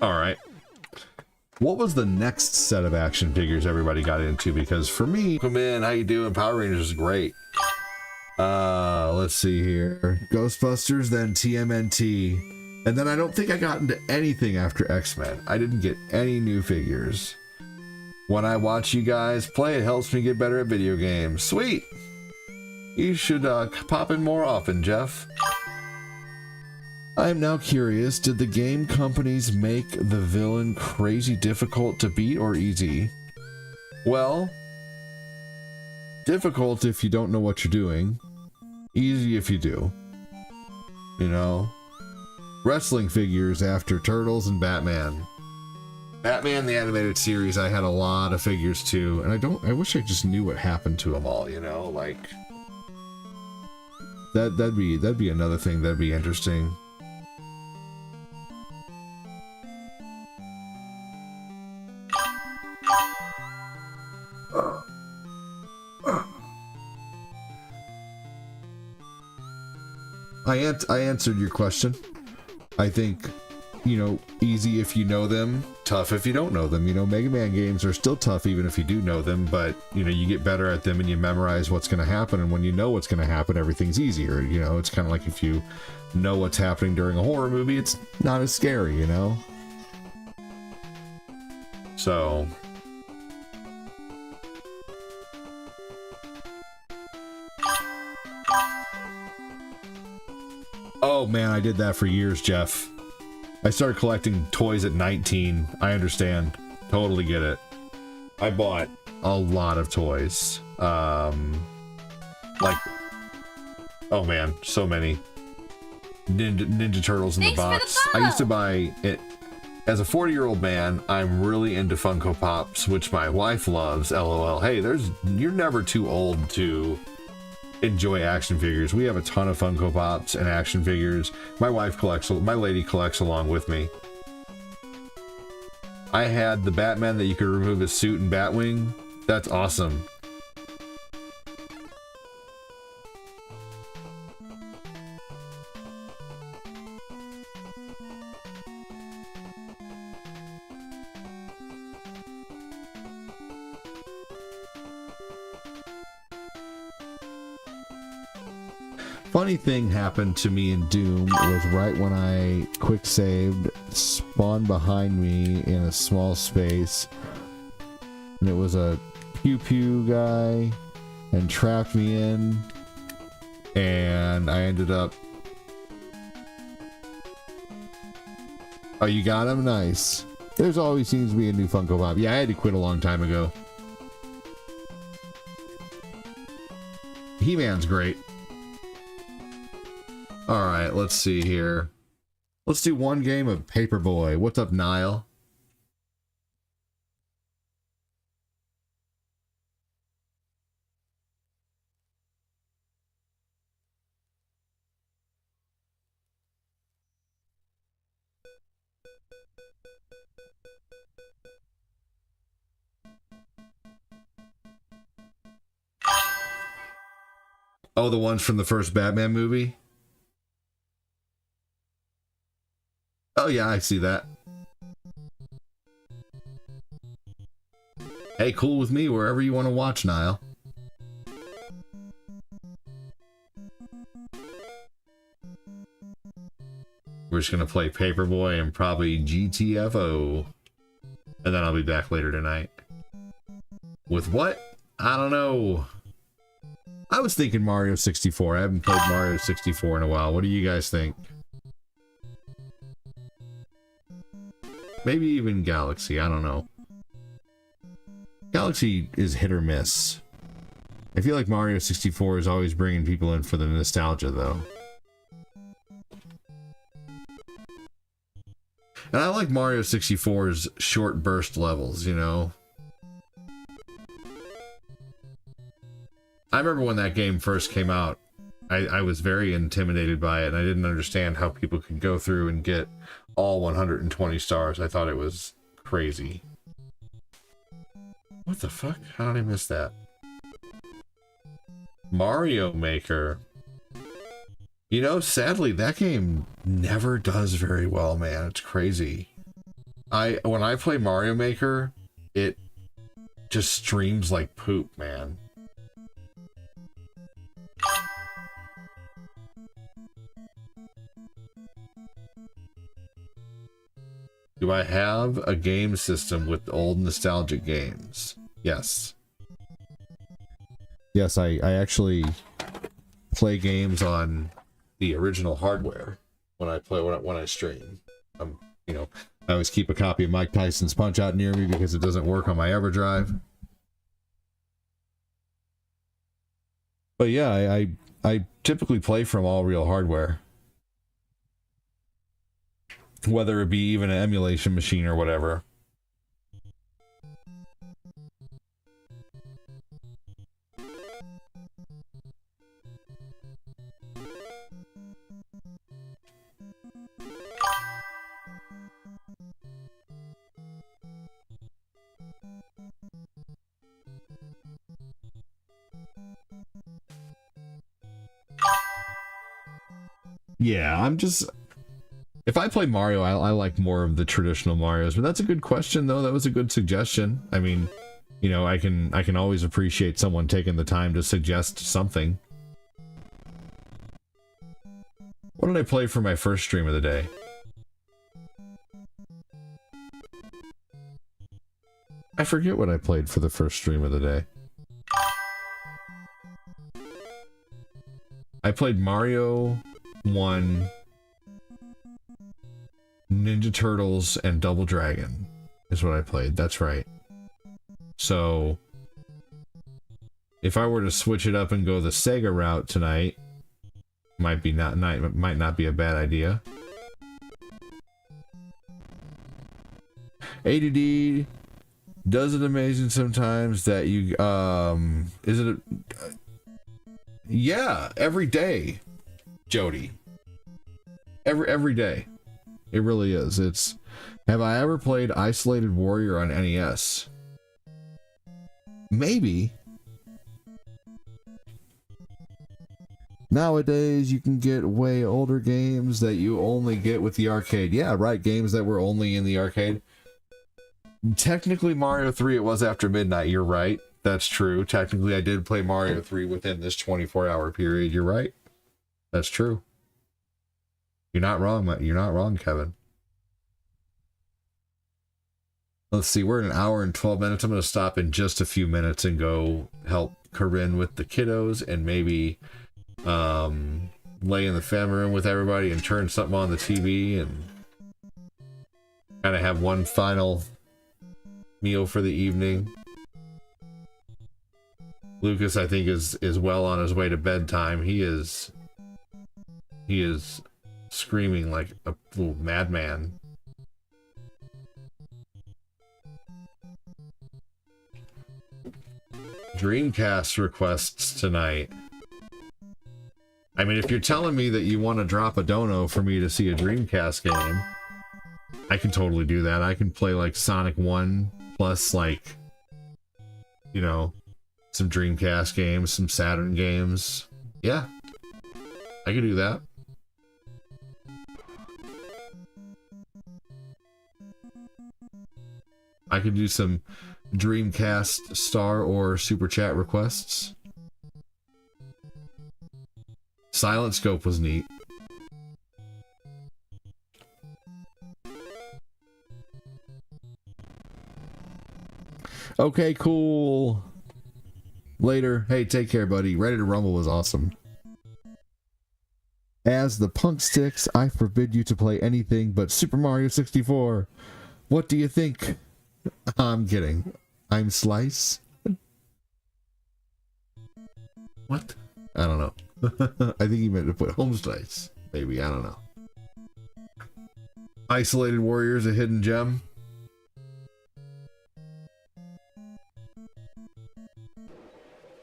Alright. What was the next set of action figures everybody got into? Because for me, come in, how you doing? Power Rangers is great. Let's see here. Ghostbusters, then TMNT. And then I don't think I got into anything after X-Men. I didn't get any new figures. When I watch you guys play, it helps me get better at video games. Sweet! You should pop in more often, Jeff. I am now curious, did the game companies make the villain crazy difficult to beat or easy? Well, difficult if you don't know what you're doing. Easy if you do. You know? Wrestling figures after Turtles and Batman. Batman the animated series, I had a lot of figures too, and I wish I just knew what happened to them all, you know, like that'd be another thing that'd be interesting. I answered your question. I think, you know, easy if you know them, tough if you don't know them. You know, Mega Man games are still tough even if you do know them, but, you know, you get better at them and you memorize what's going to happen, and when you know what's going to happen, everything's easier. You know, it's kind of like if you know what's happening during a horror movie, it's not as scary, you know? So... Oh man, I did that for years, Jeff. I started collecting toys at 19. I understand. Totally get it. I bought a lot of toys. Like, oh man, so many. Ninja Turtles in the box. I used to buy it. As a 40-year-old man, I'm really into Funko Pops, which my wife loves. LOL. Hey, you're never too old to enjoy action figures. We have a ton of Funko Pops and action figures. My lady collects along with me. I had the Batman that you could remove his suit and Batwing. That's awesome. funny thing happened to me in Doom was right when I quick saved, spawned behind me in a small space, and it was a pew pew guy and trapped me in, and I ended up... Oh, you got him? Nice. There's always seems to be a new Funko Pop. Yeah, I had to quit a long time ago. He-Man's great. Alright, let's see here. Let's do one game of Paperboy. What's up, Niall? Oh, the ones from the first Batman movie? Oh yeah, I see that. Hey, cool with me, wherever you want to watch, Niall. We're just gonna play Paperboy and probably GTFO. And then I'll be back later tonight. With what? I don't know. I was thinking Mario 64. I haven't played Mario 64 in a while. What do you guys think? Maybe even Galaxy. I don't know. Galaxy is hit or miss. I feel like Mario 64 is always bringing people in for the nostalgia, though. And I like Mario 64's short burst levels, you know? I remember when that game first came out, I was very intimidated by it, and I didn't understand how people could go through and get all 120 stars. I thought it was crazy. What the fuck? How did I miss that? Mario Maker. You know, sadly, that game never does very well, man. It's crazy. When I play Mario Maker, it just streams like poop, man. Do I have a game system with old nostalgic games? Yes. Yes, I actually play games on the original hardware when I stream. You know, I always keep a copy of Mike Tyson's Punch Out near me because it doesn't work on my EverDrive. But yeah, I typically play from all real hardware. Whether it be even an emulation machine or whatever. Yeah, I'm just... If I play Mario, I like more of the traditional Marios, but that's a good question, though. That was a good suggestion. I mean, you know, I can always appreciate someone taking the time to suggest something. What did I play for my first stream of the day? I forget what I played for the first stream of the day. I played Mario 1... Ninja Turtles and Double Dragon is what I played. That's right. So if I were to switch it up and go the Sega route tonight, might not be a bad idea. ADD does it amazing sometimes that you yeah, every day, Jody. Every day. It really is. It's... Have I ever played Isolated Warrior on NES? Maybe. Nowadays, you can get way older games that you only get with the arcade. Yeah, right, games that were only in the arcade. Technically, Mario 3, it was after midnight. You're right. That's true. Technically, I did play Mario 3 within this 24-hour period. You're right. That's true. You're not wrong. You're not wrong, Kevin. Let's see. We're at 1 hour and 12 minutes. I'm going to stop in just a few minutes and go help Corinne with the kiddos and maybe lay in the family room with everybody and turn something on the TV and kind of have one final meal for the evening. Lucas, I think, is well on his way to bedtime. He is screaming like a little madman. Dreamcast requests tonight. I mean, if you're telling me that you want to drop a dono for me to see a Dreamcast game, I can totally do that. I can play like Sonic 1 plus like, you know, some Dreamcast games, some Saturn games. Yeah, I can do that. I could do some Dreamcast star or super chat requests. Silent Scope was neat. Okay, cool. Later. Hey, take care, buddy. Ready to Rumble was awesome. As the punk sticks, I forbid you to play anything but Super Mario 64. What do you think? I'm kidding. I'm Slice. What? I don't know. I think he meant to put Home Slice. Maybe. I don't know. Isolated Warriors, a hidden gem.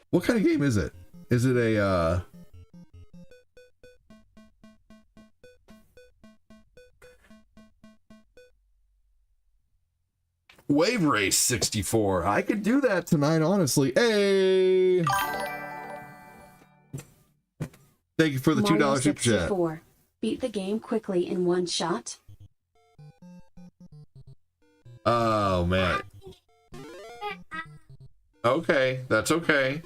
What kind of game is it? Is it a, Wave Race 64. I could do that tonight, honestly. Hey! Thank you for the $2 super chat. Beat the game quickly in one shot. Oh, man. Okay, that's okay.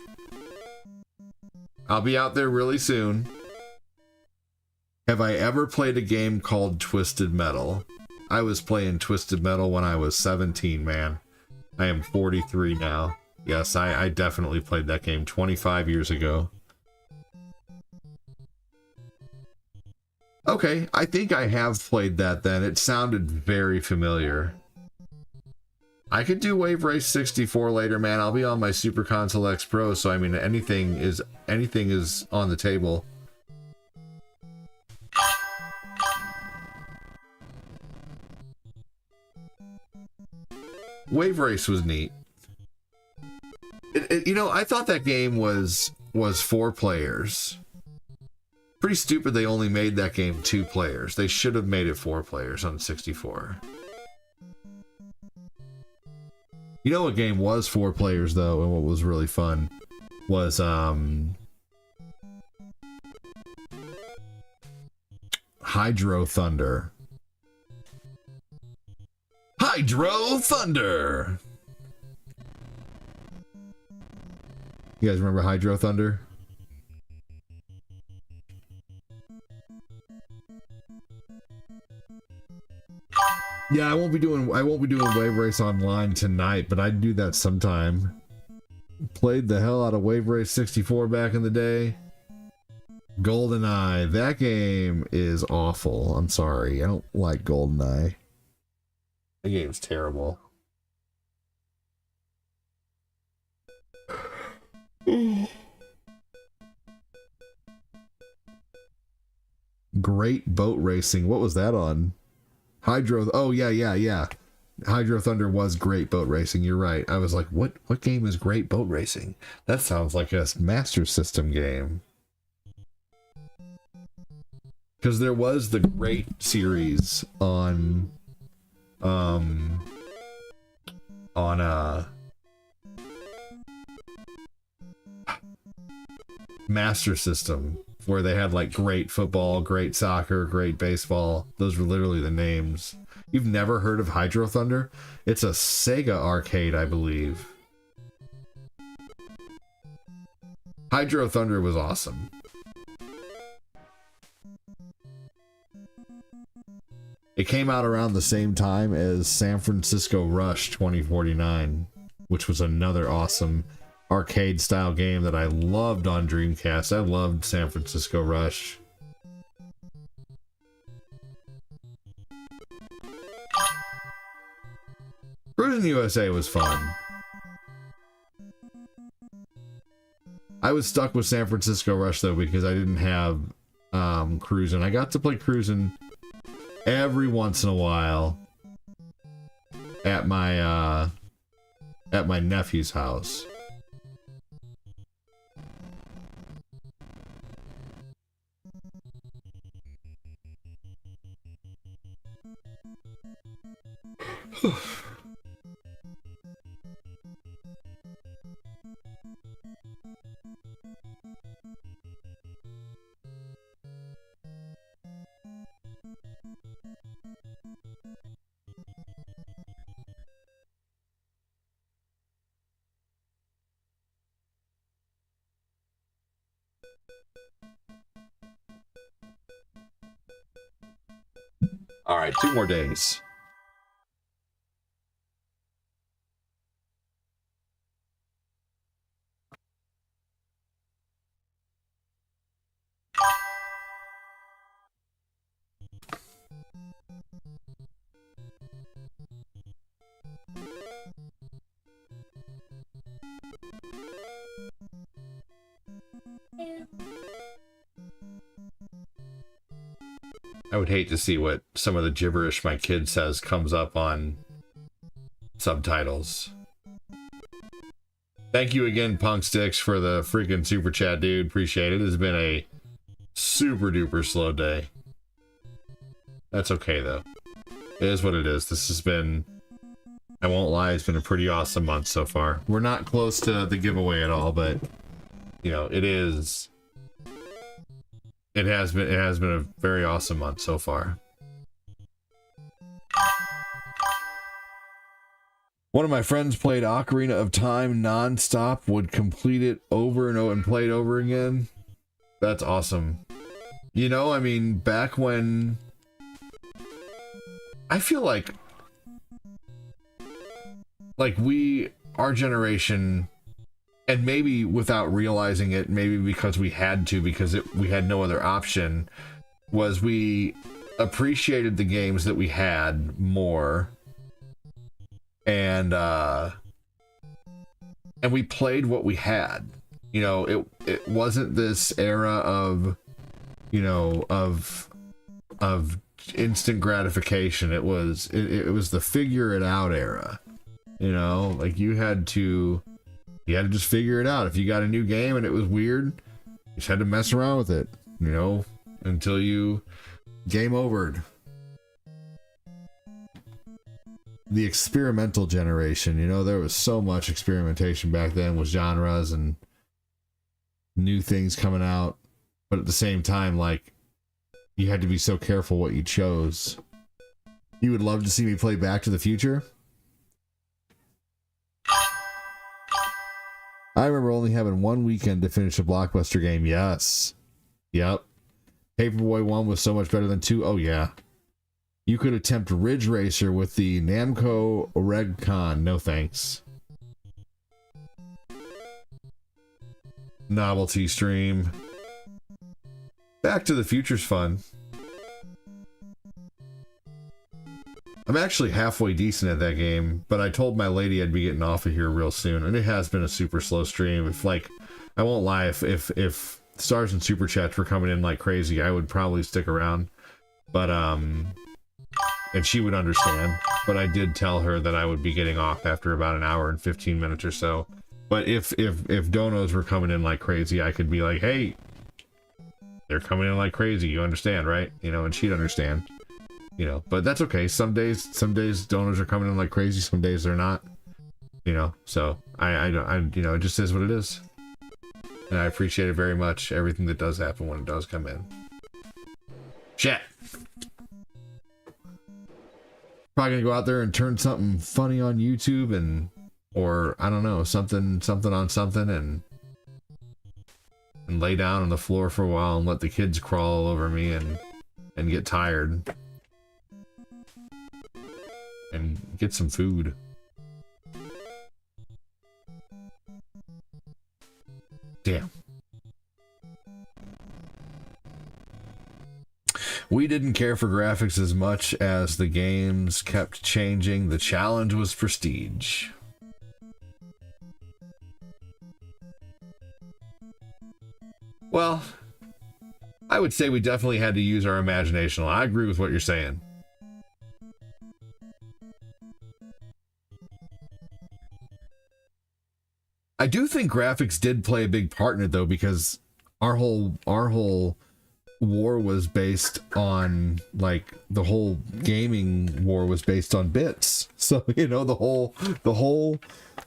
I'll be out there really soon. Have I ever played a game called Twisted Metal? I was playing Twisted Metal when I was 17, man. I am 43 now. Yes, I definitely played that game 25 years ago. Okay, I think I have played that then. It sounded very familiar. I could do Wave Race 64 later, man. I'll be on my Super Console X Pro, so I mean anything is on the table. Wave Race was neat. You know, I thought that game was 4 players. Pretty stupid they only made that game 2 players. They should have made it 4 players on 64. You know what game was 4 players though, and what was really fun was Hydro Thunder. Hydro Thunder! You guys remember Hydro Thunder? Yeah, I won't be doing Wave Race Online tonight, but I'd do that sometime. Played the hell out of Wave Race 64 back in the day. GoldenEye, that game is awful. I'm sorry, I don't like GoldenEye. The game's terrible. Great Boat Racing. What was that on? Hydro. Oh yeah. Hydro Thunder was Great Boat Racing. You're right. I was like, what game is Great Boat Racing? That sounds like a Master System game. Because there was the Great series on Master System, where they had like Great Football, Great Soccer, Great Baseball. Those were literally the names. You've never heard of Hydro Thunder? It's a Sega arcade, I believe. Hydro Thunder was awesome. It came out around the same time as San Francisco Rush 2049, which was another awesome arcade style game that I loved on Dreamcast. I loved San Francisco Rush. Cruising USA was fun. I was stuck with San Francisco Rush though because I didn't have Cruising. I got to play Cruising every once in a while at my nephew's house. All right, 2 more days. I would hate to see what some of the gibberish my kid says comes up on subtitles. Thank you again, Punk Sticks, for the freaking super chat, dude. Appreciate it. It's been a super duper slow day. That's okay, though. It is what it is. This has been, I won't lie, it's been a pretty awesome month so far. We're not close to the giveaway at all, but, you know, it is... It has been a very awesome month so far. One of my friends played Ocarina of Time non-stop, would complete it over and over and play it over again. That's awesome. You know, I mean, back when... I feel like our generation... And maybe without realizing it, maybe because we had to, because we had no other option, was we appreciated the games that we had more, and we played what we had. You know, it wasn't this era of, you know, of instant gratification. It was the figure it out era. You know, like you had to just figure it out. If you got a new game and it was weird, you just had to mess around with it, you know, until you game overed. The experimental generation, you know, there was so much experimentation back then with genres and new things coming out, but at the same time, like, you had to be so careful what you chose. You would love to see me play Back to the Future? I remember only having one weekend to finish a Blockbuster game. Yes. Yep. Paperboy 1 was so much better than 2. Oh, yeah. You could attempt Ridge Racer with the Namco Regcon. No thanks. Novelty stream. Back to the Future's fun. I'm actually halfway decent at that game, but I told my lady I'd be getting off of here real soon, and it has been a super slow stream. If, like, I won't lie, if stars and super chats were coming in like crazy, I would probably stick around. But, and she would understand, but I did tell her that I would be getting off after about an hour and 15 minutes or so. But if donos were coming in like crazy, I could be like, hey, they're coming in like crazy, you understand, right? You know, and she'd understand. You know, but that's okay. Some days donors are coming in like crazy. Some days they're not. You know, so I you know, it just is what it is. And I appreciate it very much. Everything that does happen when it does come in. Chat. Probably gonna go out there and turn something funny on YouTube or I don't know, something on something and lay down on the floor for a while and let the kids crawl all over me and and get tired and get some food. Damn. We didn't care for graphics as much as the games kept changing. The challenge was prestige. Well, I would say we definitely had to use our imagination. I agree with what you're saying. I do think graphics did play a big part in it though, because our whole war was based on, like, the whole gaming war was based on bits. So, you know, the whole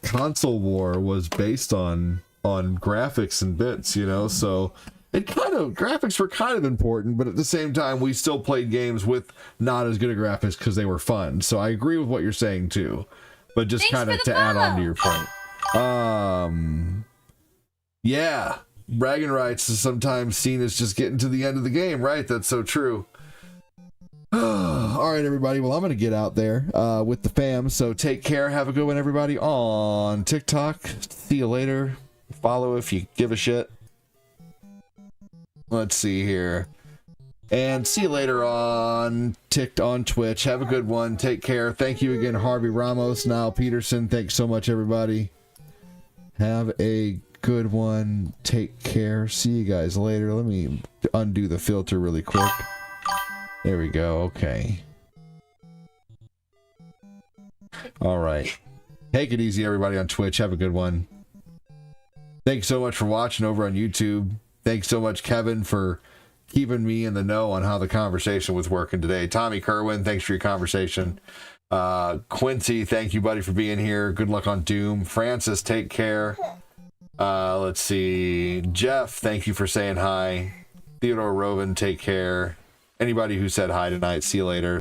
console war was based on graphics and bits, you know. So it kind of, graphics were kind of important, but at the same time we still played games with not as good of graphics because they were fun. So I agree with what you're saying too, but just kind of to add on to your point. Yeah, bragging rights is sometimes seen as just getting to the end of the game, right? That's so true. All right, everybody. Well, I'm going to get out there with the fam. So take care. Have a good one, everybody, on TikTok. See you later. Follow if you give a shit. Let's see here. And see you later on Twitch. Have a good one. Take care. Thank you again, Harvey Ramos, Niall Peterson. Thanks so much, everybody. Have a good one. Take care. See you guys later. Let me undo the filter really quick. There we go. Okay. All right. Take it easy, everybody, on Twitch. Have a good one. Thanks so much for watching over on YouTube. Thanks so much, Kevin, for keeping me in the know on how the conversation was working today. Tommy Kerwin, thanks for your conversation. Quincy, thank you, buddy, for being here. Good luck on Doom. Francis, take care. Let's see. Jeff, thank you for saying hi. Theodore Roven, take care. Anybody who said hi tonight, see you later.